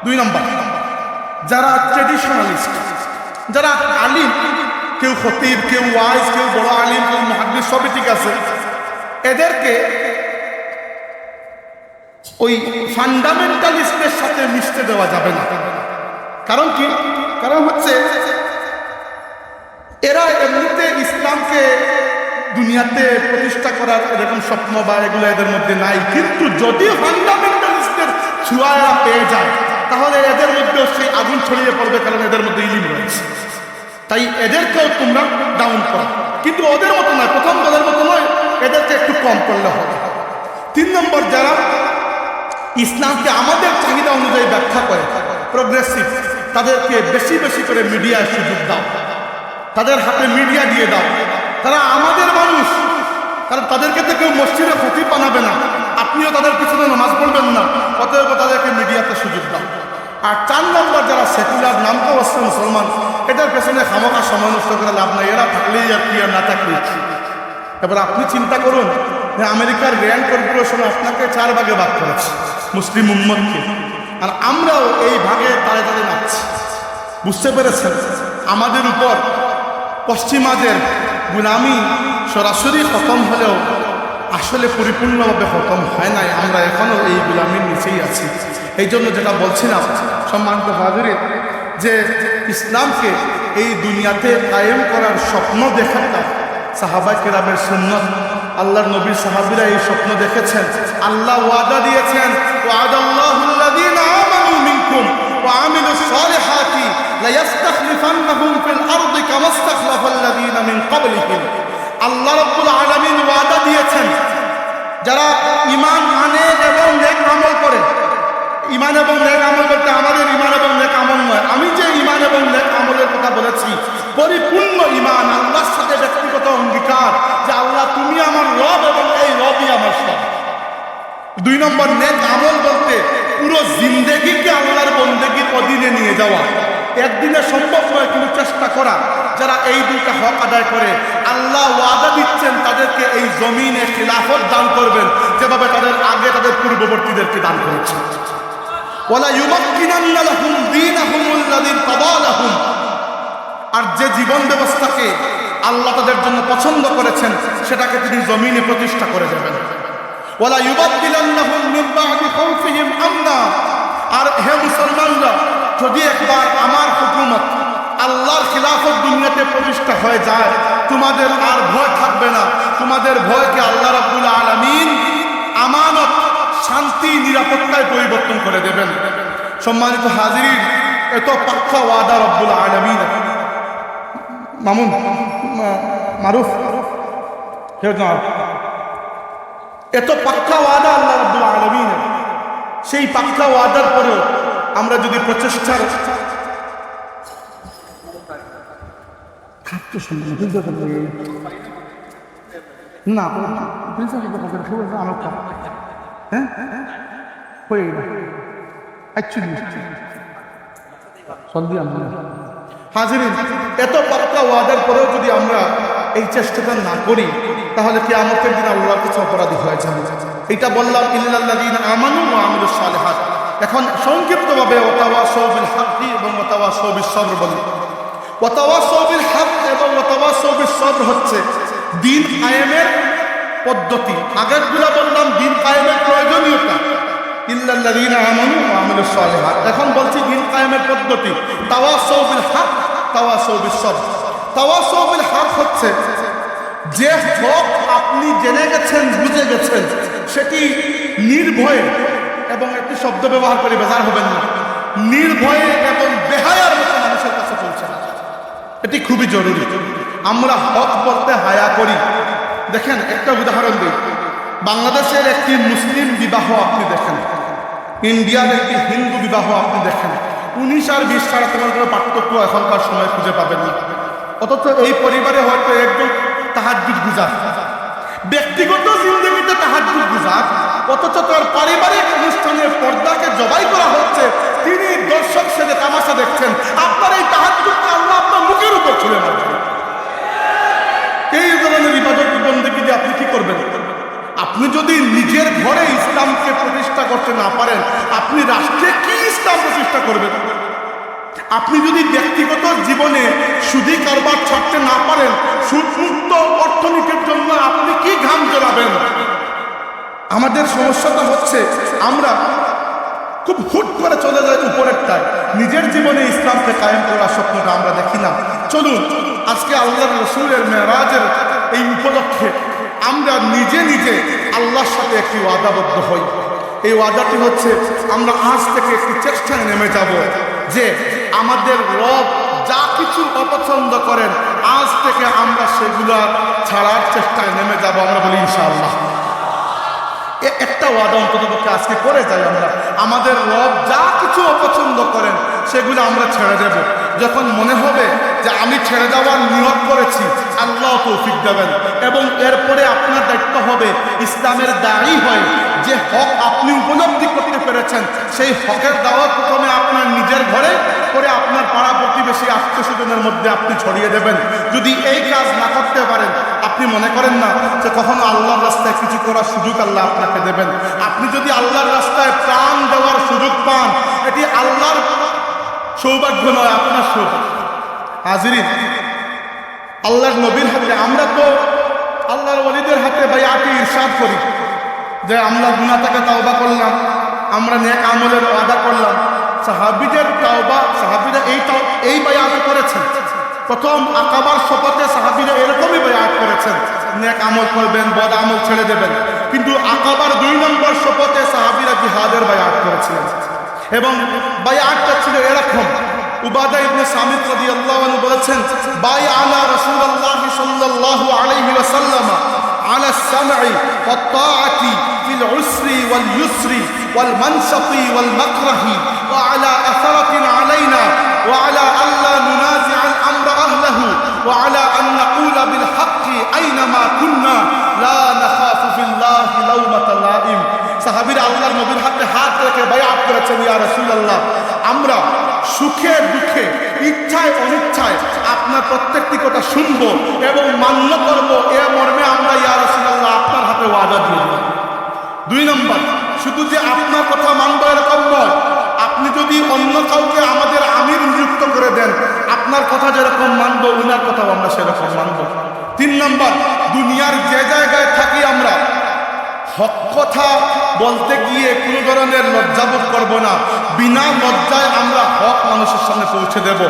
2 নম্বর যারা ট্রেডিশনালিস্ট, যারা আলিম, কেউ খতিব, কেউ ওয়াইজ, কেউ বড় আলিম, কেউ মুহাদ্দিস, সবই ঠিক আছে, এদেরকে ওই ফান্ডামেন্টালিস্টের সাথে মিশতে দেওয়া যাবে না। কারণ কি? কারণ হচ্ছে এরা এমনিতে ইসলামকে দুনিয়াতে প্রতিষ্ঠা করার এরকম স্বপ্ন বা এগুলো এদের মধ্যে নাই, কিন্তু যদি ফান্ডামেন্টালিস্টের ছোঁয়া এরা পেয়ে যায় তাহলে এদের মধ্যেও সেই আগুন ছড়িয়ে পড়বে, কারণ এদের মধ্যে ইলিম রয়েছে। তাই এদেরকেও তোমরা ডাউন করো, কিন্তু ওদের মতো নয়, প্রথম দলের মতো নয়, এদেরকে একটু কম করলে হবে। 3 নম্বর যারা ইসলামকে আমাদের চাহিদা অনুযায়ী ব্যাখ্যা করে, প্রগ্রেসিভ, তাদেরকে বেশি বেশি করে মিডিয়ায় সুযোগ দাও, তাদের হাতে মিডিয়া দিয়ে দাও। তারা আমাদের মানুষ, কারণ তাদেরকে তো কেউ মসজিদে খতিব বানাবে না, আপনিও তাদের পিছনে নামাজ পড়বেন না, অতএব তাদেরকে মিডিয়াতে সুযোগ দাও। আর 4 নম্বর যারা সেকুলার, নাম তো হচ্ছে মুসলমান, এটার পেছনে খামোখা সময় নষ্ট করে লাভ নাই, এরা থাকলেই আর কি আর না থাকলেই। এবার আপনি চিন্তা করুন যে আমেরিকার র্যান্ড কর্পোরেশন আপনাকে 4 ভাগে ভাগ করেছে। মুসলিম উম্মতকে, আর আমরাও এই ভাগে তালে তালে নাচছি। বুঝতে পেরেছেন? আমাদের উপর পশ্চিমাদের গুলামি সরাসরি খতম হলেও আসলে পরিপূর্ণভাবে খতম হয় নাই, আমরা এখনও এই গুলামির নিচেই আছি। এই জন্য যেটা বলছিলাম সম্মানিত হাজির, যে ইসলামকে এই দুনিয়াতে কায়েম করার স্বপ্ন দেখাটা সাহাবা কেরামের সুন্নত। আল্লাহর নবীর সাহাবীরা এই স্বপ্ন দেখেছেন। আল্লাহ ওয়াদা দিয়েছেন, ওয়াদাল্লাহুল্লাযীনা আমানু মিনকুম ওয়া আমিলুস সালিহাতি লায়াস্তাখলিফান্নাহুম ফিল আরদি কামা ইসতাখলাফাল্লাযীনা মিন ক্বাবলিহিম। আল্লাহ রাব্বুল আলামিন ওয়াদা দিয়েছেন, যারা ঈমান আনে এবং নেক আমল করে। ঈমান এবং নেক আমল বলতে আমাদের ঈমান এবং নেক আমল নয়, আমি যে ঈমান এবং নেক আমলের কথা বলেছি পরিপূর্ণ ঈমান, আল্লাহর সাথে ব্যক্তিগত অঙ্গীকার যে আল্লাহ তুমি আমার রব এবং এই রবই আমার সব। 2 নম্বর নেক আমল বলতে পুরো জিন্দেগিকে আল্লাহর বন্দেগীর অধীনে নিয়ে যাওয়া। একদিনে সম্ভব নয়, কিন্তু চেষ্টা করা। যারা এই 2টা হক আদায় করে আল্লাহ ওয়াদা দিচ্ছেন তাদেরকে এই জমিনে খিলাফত দান করবেন, যেভাবে তাদের আগে তাদের পূর্ববর্তীদেরকে দান করেছেন। ওয়ালা ইউমাক্কিনান্না লাহুম দীনাহুমুল্লাযী তাবা লাহুম। আর যে জীবন ব্যবস্থাকে আল্লাহ তাদের জন্য পছন্দ করেছেন সেটাকে তিনি জমিনে প্রতিষ্ঠা করে দেবেন। ওয়ালা ইউবাদদিলান্নাহুম মিন বা'দি খাউফিহিম আমনা। আর হে মুসলমানরা, যদি একবার আমার হুকুমত আল্লাহর খিলাফত দুনিয়াতে প্রতিষ্ঠা হয়ে যায়, তোমাদের আর ভয় থাকবে না। তোমাদের ভয়কে আল্লাহ রাব্বুল আলামিন আমানত, শান্তি, নিরাপত্তায় পরিবর্তন করে দেবেন। সম্মানিত হাজিরিন, এত পাক্কা ওয়াদা রাব্বুল আলামিন। মামুন মারুফ, এত পাক্কা ওয়াদা আল্লাহ রাব্বুল আলামিন। সেই পাক্কা ওয়াদার পরেও আমরা যদি প্রচেষ্টার না হাজিরিন, এত পাক্কা ওয়াদার পরেও যদি আমরা এই চেষ্টাটা না করি তাহলে কিয়ামতের দিন আল্লাহর কাছে অপরাধী হয়ে যাবে। এটা বললাম ইল্লাল্লাযীনা আমানু ওয়া আমিলুস সালিহাত। এখন সংক্ষিপ্তভাবে ওয়াতাওয়াসাউ বিল হাক্কি এবং ওয়াতাওয়াসাউ বিস সবর বলি। ওয়াতাওয়াসাউ বিল হক এবং ওয়াতাওয়াসাউ বিস সবর হচ্ছে দ্বীন কায়েমের পদ্ধতি। আগেরগুলো বললাম দ্বীন কায়েমের প্রয়োজনীয়তা, ইল্লাল্লাযীনা আমানু ওয়া আমিলুস সালিহাত। এখন বলছি দ্বীন কায়েমের পদ্ধতি, তাওয়াসাউ বিল হক, তাওয়াসাউ বিস সবর। তাওয়াসাউ বিল হক হচ্ছে যে হক আপনি জেনে গেছেন, বুঝে গেছেন, সেটি নির্ভয়ে, এবং একটি শব্দ ব্যবহার করে বেজার হবেন না, নির্ভয়ে এবং বেহায়ার মতো মানুষের কাছে পৌঁছান। এটি খুবই জরুরি। আমরা হক বলতে হায়া করি। দেখেন, একটা উদাহরণ দিই। বাংলাদেশের একটি মুসলিম বিবাহ আপনি দেখেন, ইন্ডিয়ার একটি হিন্দু বিবাহ আপনি দেখেন, 19 আর 20 ছাড়া তোমার কোনো পার্থক্য এখনকার সময় খুঁজে পাবেন না। অথচ এই পরিবারে হয়তো একজন তাহাজ্জুদ গুজার, ব্যক্তিগত জিন্দগিতে তাহাজ্জুদ গুজার, অথচ তার পারিবারিক অনুষ্ঠানে পর্দাকে জবাই করা হচ্ছে, তিনি দর্শক সেজে তামাশা দেখছেন। আপনার এই তাহাজ্জুদকে আল্লাহ আপনার মুখের উপর ছুঁড়ে মারবেন। এই ধরনের ইবাদত বন্দেগী দিয়ে আপনি কি করবেন? আপনি যদি নিজের ঘরে ইসলামকে প্রতিষ্ঠা করতে না পারেন, আপনি রাষ্ট্রে কি ইসলাম প্রতিষ্ঠা করবেন? আপনি যদি ব্যক্তিগত জীবনে সুদী কারবার ছাড়তে না পারেন, সুদমুক্ত অর্থনীতির জন্য আপনি কি ঘাম জড়াবেন? আমাদের সমস্যাটা হচ্ছে আমরা খুব হুট করে চলে যাই উপরেরটায়, নিজের জীবনে ইসলামকে কায়েম করার স্বপ্নটা আমরা দেখি না। চলুন আজকে আল্লাহর রাসূলের মেরাজের এই উপলক্ষে আমরা নিজে নিজে আল্লাহর সাথে একটি ওয়াদাবদ্ধ হই। এই ওয়াদাটি হচ্ছে, আমরা আজ থেকে একটি চেষ্টায় নেমে যাব যে আমাদের রব যা কিছু অপছন্দ করেন, আজ থেকে আমরা সেগুলো ছাড়ার চেষ্টায় নেমে যাব। আমরা বলি ইনশাআল্লাহ। একটা ওয়াদা অন্ততপক্ষে আজকে করে যাই আমরা, আমাদের রব যা কিছু অপছন্দ করেন সেগুলো আমরা ছেড়ে দেব। যখন মনে হবে যে আমি ছেড়ে যাওয়ার নিয়ত করেছি, আল্লাহ তৌফিক দেবেন। এবং এরপরে আপনার দায়িত্ব হবে ইসলামের দায়ী হয় যে হক আপনি উপলব্ধি করতে পেরেছেন, সেই হকের দাওয়াত প্রথমে আপনার নিজের ঘরে, পরে আপনার পাড়া প্রতিবেশী আত্মীয়স্বজনের মধ্যে আপনি ছড়িয়ে দেবেন। যদি এই কাজ না করতে পারেন, আপনি মনে করেন না যে কখনো আল্লাহর রাস্তায় কিছু করার সুযোগ আল্লাহ আপনাকে দেবেন। আপনি যদি আল্লাহর রাস্তায় প্রাণ দেওয়ার সুযোগ পান, এটি আল্লাহর সৌভাগ্য নয়, আপনার সৌভাগ্য। হাজিরিন, আল্লাহর নবীর হাতে, আমরা তো আল্লাহর ওলিদের হাতে বাইআতে ইরশাদ করি যে আমরা গুনাহ থেকে তাওবা করলাম, আমরা নেক আমলের ওয়াদা করলাম। সাহাবীদের তাওবা, সাহাবীরা এই বাইআত করেছেন। প্রথম আকাবার শপথে সাহাবীরা এরকমই বাইআত করেছেন, নেক আমল করবেন, বদ আমল ছেড়ে দেবেন। কিন্তু আকাবার 2 নম্বর শপথে সাহাবীরা জিহাদের বাইআত করেছিলেন এবং বাইআতটা ছিল এরকম। উবাদা ইবনে সামিত রাদিয়াল্লাহু আনহু বলেছেন, বাইআনা রাসূলুল্লাহ সাল্লাল্লাহু আলাইহি ওয়াসাল্লাম على السمع والطاعة في العسر واليسر والمنشط والمكره وعلى أثرة علينا وعلى ألا ننازع الأمر أهله وعلى أن نقول بالحق أينما كنا لا نخاف في الله لومة لائم। সাহাবীরা আল্লাহর নবীর হাতে হাত রেখে বায়াত করেছেন, ইয়া রাসূলুল্লাহ, আমরা সুখে দুঃখে ইচ্ছায় অনিচ্ছায় আপনার প্রত্যেকটি কথা শুনবো এবং মান্য করবো, এ মর্মে আমরা ইয়া রাসূলুল্লাহ আপনার হাতে ওয়াদা দিয়ে দিই। 2 নম্বর, শুধু যে আপনার কথা মানবো এরকম নয়, আপনি যদি অন্য কাউকে আমাদের আমির নিযুক্ত করে দেন, আপনার কথা যেরকম মানবো উনার কথাও আমরা সেরকম মানবো। 3 নম্বর, দুনিয়ার যে জায়গায় থাকি আমরা হক কথা বলতে গিয়ে কোনো ধরনের লজ্জাবোধ করব না, বিনা লজ্জায় আমরা হক মানুষের সামনে পৌঁছে দেব।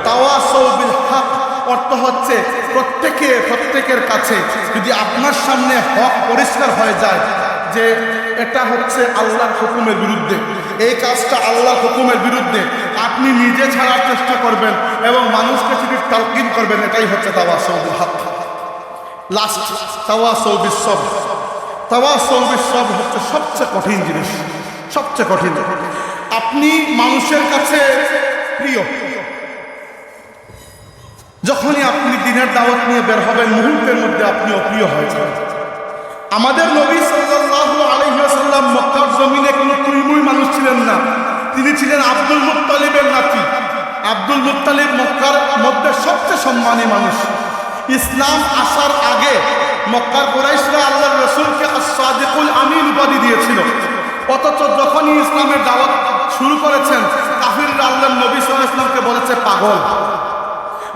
তাওয়াসাউ বিল হক অর্থ হচ্ছে প্রত্যেকের কাছে যদি আপনার সামনে হক পরিষ্কার হয়ে যায় যে এটা হচ্ছে আল্লাহর হুকুমের বিরুদ্ধে, এই কাজটা আল্লাহর হুকুমের বিরুদ্ধে, আপনি নিজে ছাড়ার চেষ্টা করবেন এবং মানুষকে যদি তালকিন করবেন, এটাই হচ্ছে তাওয়াসাউ বিল হক। লাস্ট, তাওয়াসাউ বিস সবর। তাওয়াসাউ বিস সবর হচ্ছে সবচেয়ে কঠিন জিনিস, সবচেয়ে কঠিন। আপনি মানুষের কাছে প্রিয়, যখনই আপনি দিনের দাওয়াত নিয়ে বের হবেন, মুহূর্তের মধ্যে আপনি অপ্রিয় হয়ে যাবেন। আমাদের নবী সাল্লাল্লাহু আলাইহি ওয়াসাল্লাম মক্কার জমিনে কোনো তুইমুই মানুষ ছিলেন না, তিনি ছিলেন আব্দুল মুত্তালিবের নাতি। আব্দুল মুত্তালিব মক্কার মধ্যে সবচেয়ে সম্মানী মানুষ। ইসলাম আসার আগে মক্কার কুরাইশরা আল্লাহর রাসূলকে আস-সাদিকুল আমিন উপাধি দিয়েছিল, অথচ যখনই ইসলামের দাওয়াত শুরু করেছেন, কাফিররা আল্লাহর নবী সাল্লাল্লাহু আলাইহি ওয়াসাল্লামকে বলেছে পাগল,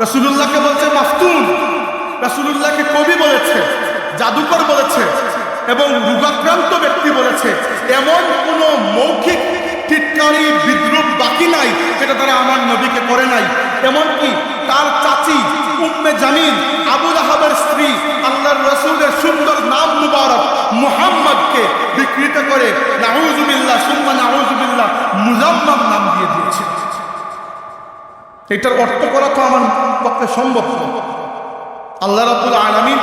রাসূলুল্লাহকে বলছে মাফতুন, রাসূলুল্লাহকে কবি বলেছে, জাদুকর বলেছে এবং রোগাক্রান্ত ব্যক্তি বলেছে। এমন কোনো মৌখিক টিটকারি বিদ্রুপ বাকি নাই যেটা তারা আমার নবীকে করে নাই। এমনকি তার চাচি উম্মে জামিল, আবু লাহাবের স্ত্রী, আল্লাহর রাসূলের সুন্দর নাম মুবারক মুহাম্মদকে বিকৃত করে নাউযুবিল্লাহ সুম্মা নাউযুবিল্লাহ মুজাম্মাম নাম দিয়ে দিয়েছে। এটার অর্থ করা তো আমার পক্ষে সম্ভব না। আল্লাহ রাব্বুল আলামিন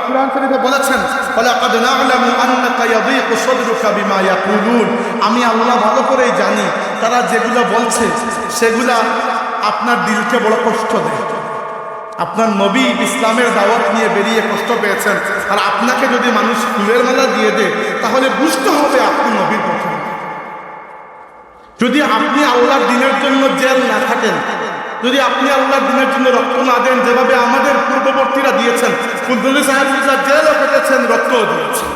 কুরআন শরীফে বলেছেন, ওয়ালাকাদ না'লামু আন্নাকা ইয়াযীকু সাদরুকা বিমা ইয়াকুলুন। আমি আল্লাহ ভালো করেই জানি তারা যেগুলো বলছে সেগুলা আপনার দিলকে বড় কষ্ট দেয়। আপনার নবী ইসলামের দাওয়াত নিয়ে বেরিয়ে কষ্ট পেয়েছেন, আর আপনাকে যদি মানুষ ফুলের মালা দিয়ে দেয় তাহলে বুঝতে হবে আপনি নবীর পথে। যদি আপনি আল্লাহর দ্বীনের জন্য জেল না থাকেন, যদি আপনি আল্লাহর দ্বীনের জন্য রক্ত না দেন, যেভাবে আমাদের পূর্ববর্তীরা দিয়েছেন, ফুলদুলি সাহেব জেলও কেটেছেন, রক্তও দিয়েছেন।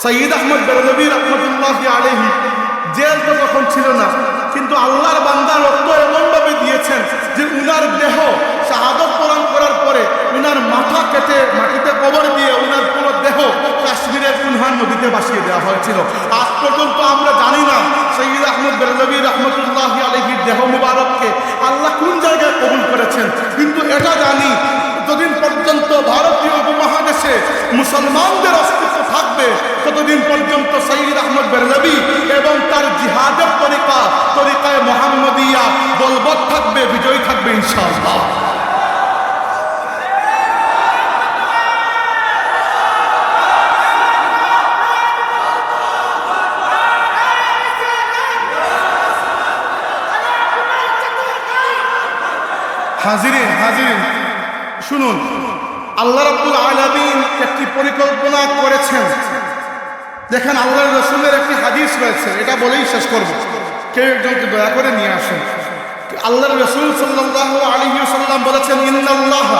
সৈয়দ আহমদ বেরলভী রাহমাতুল্লাহি আলাইহি জেল তো তখন ছিল না, কিন্তু আল্লাহর বান্দা রক্ত এমনভাবে দিয়েছেন যে উনার দেহ শাহাদত বরণ করার পরে উনার মাথা কেটে মাটিতে কবর দিয়ে উনার পুরো দেহ কাশ্মীরের কুনহান নদীতে ভাসিয়ে দেওয়া হয়েছিল। আজ পর্যন্ত আমরা জানি না সৈয়দ আহমদ বেরলভী রাহমাতুল্লাহি আলাইহির দেহ মুবারককে আল্লাহ কোন জায়গায় কবুল করেছেন, কিন্তু এটা জানি যতদিন পর্যন্ত ভারতীয় উপমহাদেশে মুসলমানদের অস্তিত্ব থাকবে, ততদিন পর্যন্ত সৈয়দ আহমদ বেরলভী এবং তার জিহাদের তরিকায় মুহাম্মদিয়া বলবৎ থাকবে, বিজয়ী থাকবে ইনশাআল্লাহ। হাজিরিন শুনুন, আল্লাহ রাব্বুল আলামিন একটি পরিকল্পনা করেছেন। দেখেন, আল্লাহর রাসূলের একটি হাদিস রয়েছে, এটা বলেই শেষ করব। কেউ একজনকে দয়া করে নিয়ে আসেন। আল্লাহর রাসূল সাল্লাল্লাহু আলাইহি ওয়াসাল্লাম বলেছেন, ইন্নাল্লাহা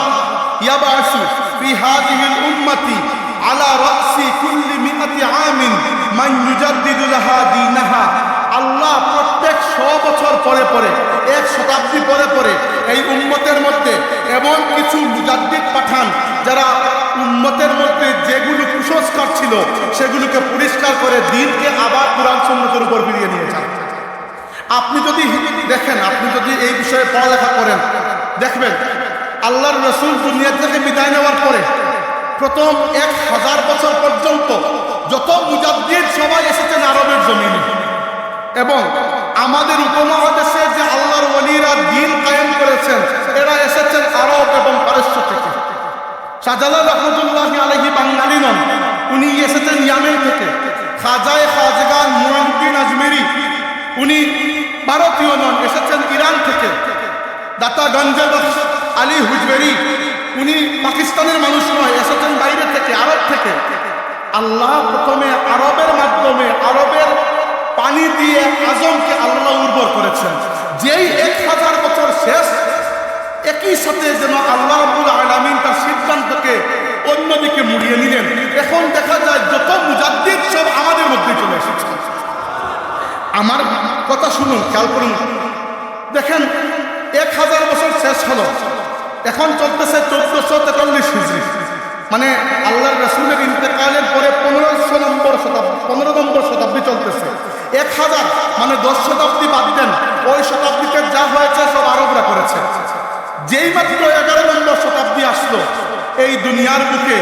ইয়াবআসু ফি হাযিহিল উম্মতি আলা রাসি কুল্লি মিআতি মান ইউজাদ্দিদু লাহা দীনাহা, আল্লাহ প্রত্যেক 100 বছর পরে পরে, 1 শতাব্দী পরে পরে এই উম্মতের মধ্যে এমন কিছু মুজাদ্দিদ পাঠান যারা উম্মতের মধ্যে যেগুলো কুসংস্কার ছিল সেগুলোকে পরিষ্কার করে দিনকে আবার কোরআন সুন্নতের উপর ফিরিয়ে নিয়ে যান। আপনি যদি দেখেন, আপনি যদি এই বিষয়ে পড়ালেখা করেন, দেখবেন আল্লাহর রাসূল দুনিয়া থেকে বিদায় নেওয়ার পরে প্রথম 1000 বছর পর্যন্ত যত মুজাদ্দিদ সবাই এসেছেন আরবের জমিনে, এবং আমাদের উপমহাদেশে যে আল্লাহর ওলিরা দ্বীন কায়েম করেছেন এরা এসেছেন আরব এবং পারস্য থেকে। শাহজালাল রহমতুল্লাহি আলাইহি বাঙালি নন, উনি এসেছেন ইয়ামেন থেকে। খাজায়ে খাজগান মুঈনুদ্দিন আজমেরি উনি ভারতীয় নন, এসেছেন ইরান থেকে। দাতা গঞ্জ বখশ আলী হুজবেরি উনি পাকিস্তানের মানুষ নয়, এসেছেন বাইরে থেকে, আরব থেকে। আল্লাহ প্রথমে আরবের মাধ্যমে, আরবের পানি দিয়ে আজমকে আল্লাহ উর্বর করেছেন। যেই 1000 বছর শেষ, একই সাথে যেন আল্লাহ রাব্বুল আলামিন তার সিদ্ধান্তকে অন্যদিকে মুড়িয়ে নিলেন। এখন দেখা যায় যত মুজাদ্দিদ সব আমাদের মধ্যে চলে এসেছে। আমার কথা শুনুন, খেয়াল করুন, দেখেন 1000 বছর শেষ হলো, এখন চলতেছে 1443 হিজরি, মানে আল্লাহর রাসূলের ইন্তেকালের পরে 15 নম্বর শতাব্দী চলতেছে। 1000 মানে 10 শতাব্দী বাদ দেন, ওই শতাব্দীতে যা হয়েছে সব আরবরা করেছে। যেই মাত্র 11 নম্বর শতাব্দী আসলো, এই দুনিয়ার বুকে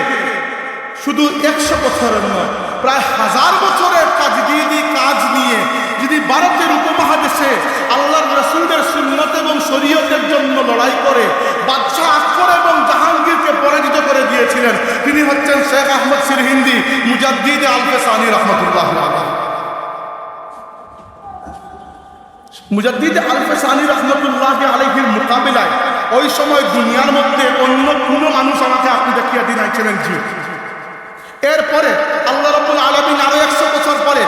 শুধু 100 বছরের নয়, প্রায় 1000 বছরের তাজদীদি কাজ নিয়ে যদি ভারতের উপমহাদেশে আল্লাহর রাসূলের সুন্নত এবং শরীয়তের জন্য লড়াই করে বাদশাহ আকবর এবং জাহাঙ্গীরকে পরাজিত করে দিয়েছিলেন, তিনি হচ্ছেন শেখ আহমদ সিরহিন্দি মুজাদ্দিদ আলফে সানি রাহমাতুল্লাহ আলাইহি। মুজাদ্দিদ আলফে সানি রাহমাতুল্লাহ আলাইহির মোকাবিলায় ওই সময় দুনিয়ার মধ্যে অন্য কোনো মানুষ আমাকে আপনি দেখিয়ে দিনাইছিলেন জি। এরপরে আল্লাহ রাব্বুল আলামিন আরো 100 বছর পরে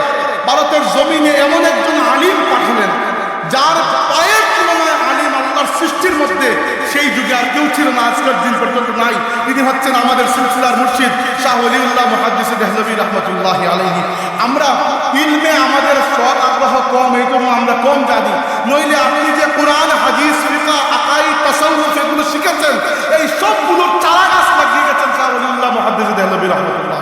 ভারতের জমিনে এমন একজন আলিম পাঠালেন যার পায়ের তুলনায় আলিম আল্লাহর সৃষ্টির মধ্যে সেই যুগে আর কেউ ছিল না, আজকের দিন পর্যন্ত নাই। তিনি হচ্ছেন আমাদের সিলসিলার মুর্শিদ শাহ ওলিউল্লাহ মুহাদ্দিস দেহলভী রাহমাতুল্লাহি আলাইহি। আমরা ইলমে আমাদের শখ আগ্রহ কম, এই জন্য আমরা কম জানি, নইলে আপনি যে কোরআন হাদিস ফিকহ আকাইদ তাসাউফ এগুলো শিখেছেন, এই সবগুলোর চারা গাছ লাগিয়ে গেছেন শাহ ওলিউল্লাহ মুহাদ্দিস দেহলভী রাহমাতুল্লাহ।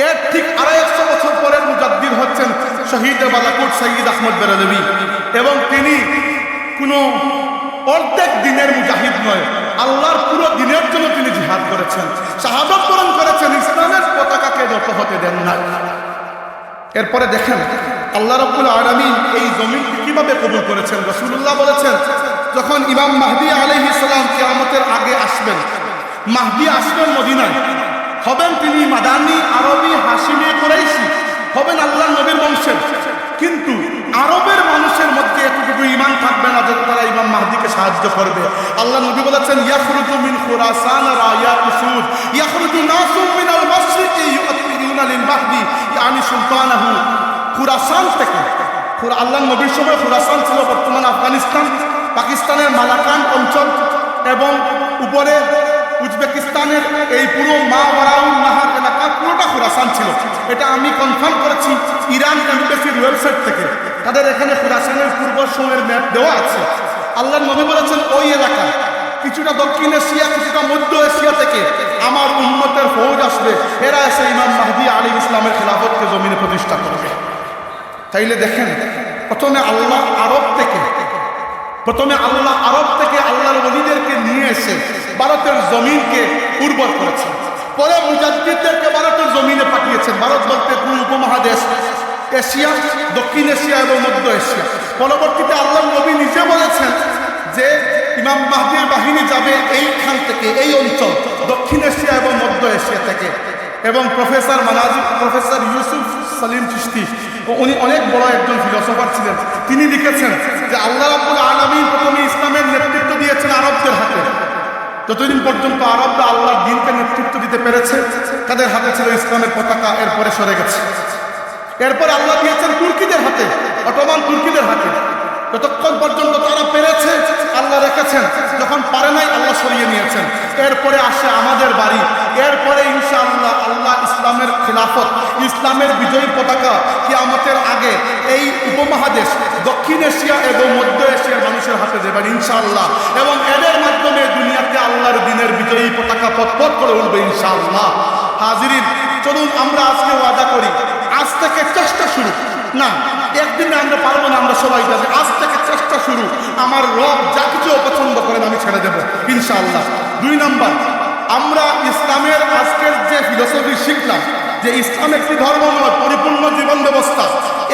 এর ঠিক 150 বছর পরের মুজাদ্দিদ হচ্ছেন শহীদ বালাকোট সৈয়দ আহমদ বেরলভী, এবং তিনি কোনো অর্ধেক দিনের মুজাহিদ নয়, আল্লাহর পুরো দিনের জন্য তিনি জিহাদ করেছেন, শাহাদাত বরণ করেছেন, ইসলামের পতাকাকে নত হতে দেন না। এরপরে দেখেন আল্লাহ রাব্বুল আলামিন এই জমিনকে কিভাবে কবুল করেছেন। রাসূলুল্লাহ বলেছেন, যখন ইমাম মাহদী আলাইহিস সালাম কিয়ামতের আগে আসবেন, মাহদী আসবেন মদিনায়, হবেন তিনি মাদানী, আরবি, হাশিমি, কুরাইশি, হবেন আল্লাহর নবীর বংশের, কিন্তু আরবের মানুষের মধ্যে এতটুকু ঈমান থাকবে না যে তারা ইমাম মাহদীকে সাহায্য করবে। আল্লাহ নবী বলেছেন, ইয়াখরুজু মিন খুরাসান রায়াত উসুদ, ইয়াখরুজু নাসুম মিনাল মাশরিকি ইউতিরুনা লিল মাহদী ইয়ানি সুলতানাহু। খুরাসান থেকে, আল্লাহর নবীর সময় খুরাসান ছিল বর্তমান আফগানিস্তান, পাকিস্তানের মালাকান অঞ্চল এবং উপরে উজবেকিস্তানের এই পুরো মাওয়ারাউন নাহার এলাকা পুরোটা খুরাসান ছিল। এটা আমি কনফার্ম করেছি ইরান এমবেসির ওয়েবসাইট থেকে, তাদের এখানে খুরাসানের পূর্ব সময়ের ম্যাপ দেওয়া আছে। আল্লাহর নবী বলেছেন, ওই এলাকা কিছুটা দক্ষিণ এশিয়া, কিছুটা মধ্য এশিয়া থেকে আমার উম্মতের ফৌজ আসবে, এরা এসে ইমাম মাহদী আলাইহিস সালামের খেলাফতকে জমিনে প্রতিষ্ঠা করবে। তাইলে দেখেন, প্রথমে আল্লাহ আরব থেকে আল্লাহর ওলিদেরকে নিয়ে এসে ভারতের জমিনকে উর্বর করেছেন, পরে মুজাদ্দিদদেরকে ভারতের জমিনে পাঠিয়েছেন। ভারত বলতে পুরো উপমহাদেশ, এশিয়া, দক্ষিণ এশিয়া এবং মধ্য এশিয়া। পরবর্তীতে আল্লাহর নবী নিজে বলেছেন যে ইমাম মাহদীর বাহিনী যাবে এইখান থেকে, এই অঞ্চল দক্ষিণ এশিয়া এবং মধ্য এশিয়া থেকে। এবং প্রফেসর ইউসুফ সালিম চিশতি, উনি অনেক বড় একজন ফিলোসফার ছিলেন, তিনি লিখেছেন যে আল্লাহ রাব্বুল আলামিন প্রথমে ইসলামের নেতৃত্ব দিয়েছেন আরবদের হাতে। যতদিন পর্যন্ত আরবরা আল্লাহর দ্বীনকে নেতৃত্ব দিতে পেরেছে, তাদের হাতে ছিল ইসলামের পতাকা, এরপরে সরে গেছে। এরপরে আল্লাহ দিয়েছেন তুর্কিদের হাতে, অটোমান তুর্কিদের হাতে। যতক্ষণ পর্যন্ত তারা পেরেছে আল্লাহ রেখেছেন, যখন পারে নাই আল্লাহ সরিয়ে নিয়েছেন। এরপরে আসে আমাদের বাড়ি, এরপরে ইনশাআল্লাহ আল্লাহ ইসলামের খিলাফত ইসলামের বিজয়ী পতাকা কিয়ামতের আগে এই উপমহাদেশ দক্ষিণ এশিয়া এবং মধ্য এশিয়ার মানুষের হাতে দেবেন ইনশাআল্লাহ, এবং এদের মাধ্যমে দুনিয়াতে আল্লাহর দ্বীনের বিজয়ী পতাকা পথ করে উঠবে ইনশাআল্লাহ। হাজিরিন, চলুন আমরা আজকে ওয়াদা করি, আজ থেকে চেষ্টা শুরু। না, একদিনে আমরা পারবো না, আমরা সবাই যাবে, আজ থেকে চেষ্টা শুরু। আমার রব যা কিছু অপছন্দ করেন আমি ছেড়ে দেবো ইনশাআল্লাহ। 2 নম্বর, আমরা ইসলামের আজকের যে ফিলোসফি শিখলাম যে ইসলাম একটি ধর্ম নয়, পরিপূর্ণ জীবন ব্যবস্থা,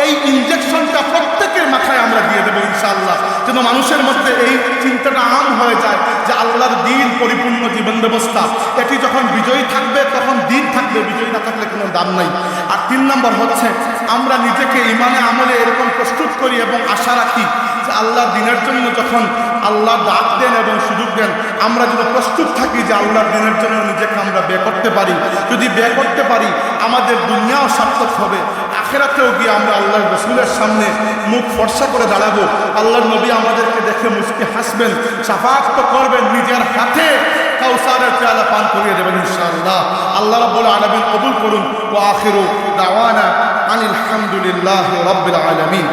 এই ইনজেকশনটা প্রত্যেকের মাথায় আমরা দিয়ে দেবো ইনশাআল্লাহ, যেন মানুষের মধ্যে এই চিন্তাটা আম হয়ে যায় যে আল্লাহর দ্বীন পরিপূর্ণ জীবন ব্যবস্থা। এটি যখন বিজয়ী থাকবে তখন দ্বীন থাকবে, বিজয়ী না থাকলে কোনো দাম নাই। আর 3 নম্বর হচ্ছে আমরা নিজেকে ইমানে আমলে এরকম প্রস্তুত করি এবং আশা রাখি যে আল্লাহর দ্বীনের জন্য যখন আল্লাহ ডাক দেন এবং সুযোগ দেন, আমরা যেন প্রস্তুত থাকি যে আল্লাহর দ্বীনের জন্য নিজেকে আমরা ব্যয় করতে পারি। যদি ব্যয় করতে পারি আমাদের দুনিয়াও সার্থক হবে, আখেরাতেও গিয়ে আমরা আল্লাহর রাসূলের সামনে মুখ ফর্সা করে দাঁড়াবো। আল্লাহর নবী আমাদেরকে দেখে মুস্কি হাসবেন, শাফাআত তো করবেন, নিজের হাতে কাউসারের পেয়ালা পান করিয়ে দেবেন ইনশাআল্লাহ। আল্লাহ রাব্বুল আলামিন কবুল করুন। ওয়া আখিরু দাওয়ানা আনিল হামদুলিল্লাহি রাব্বিল আলামিন।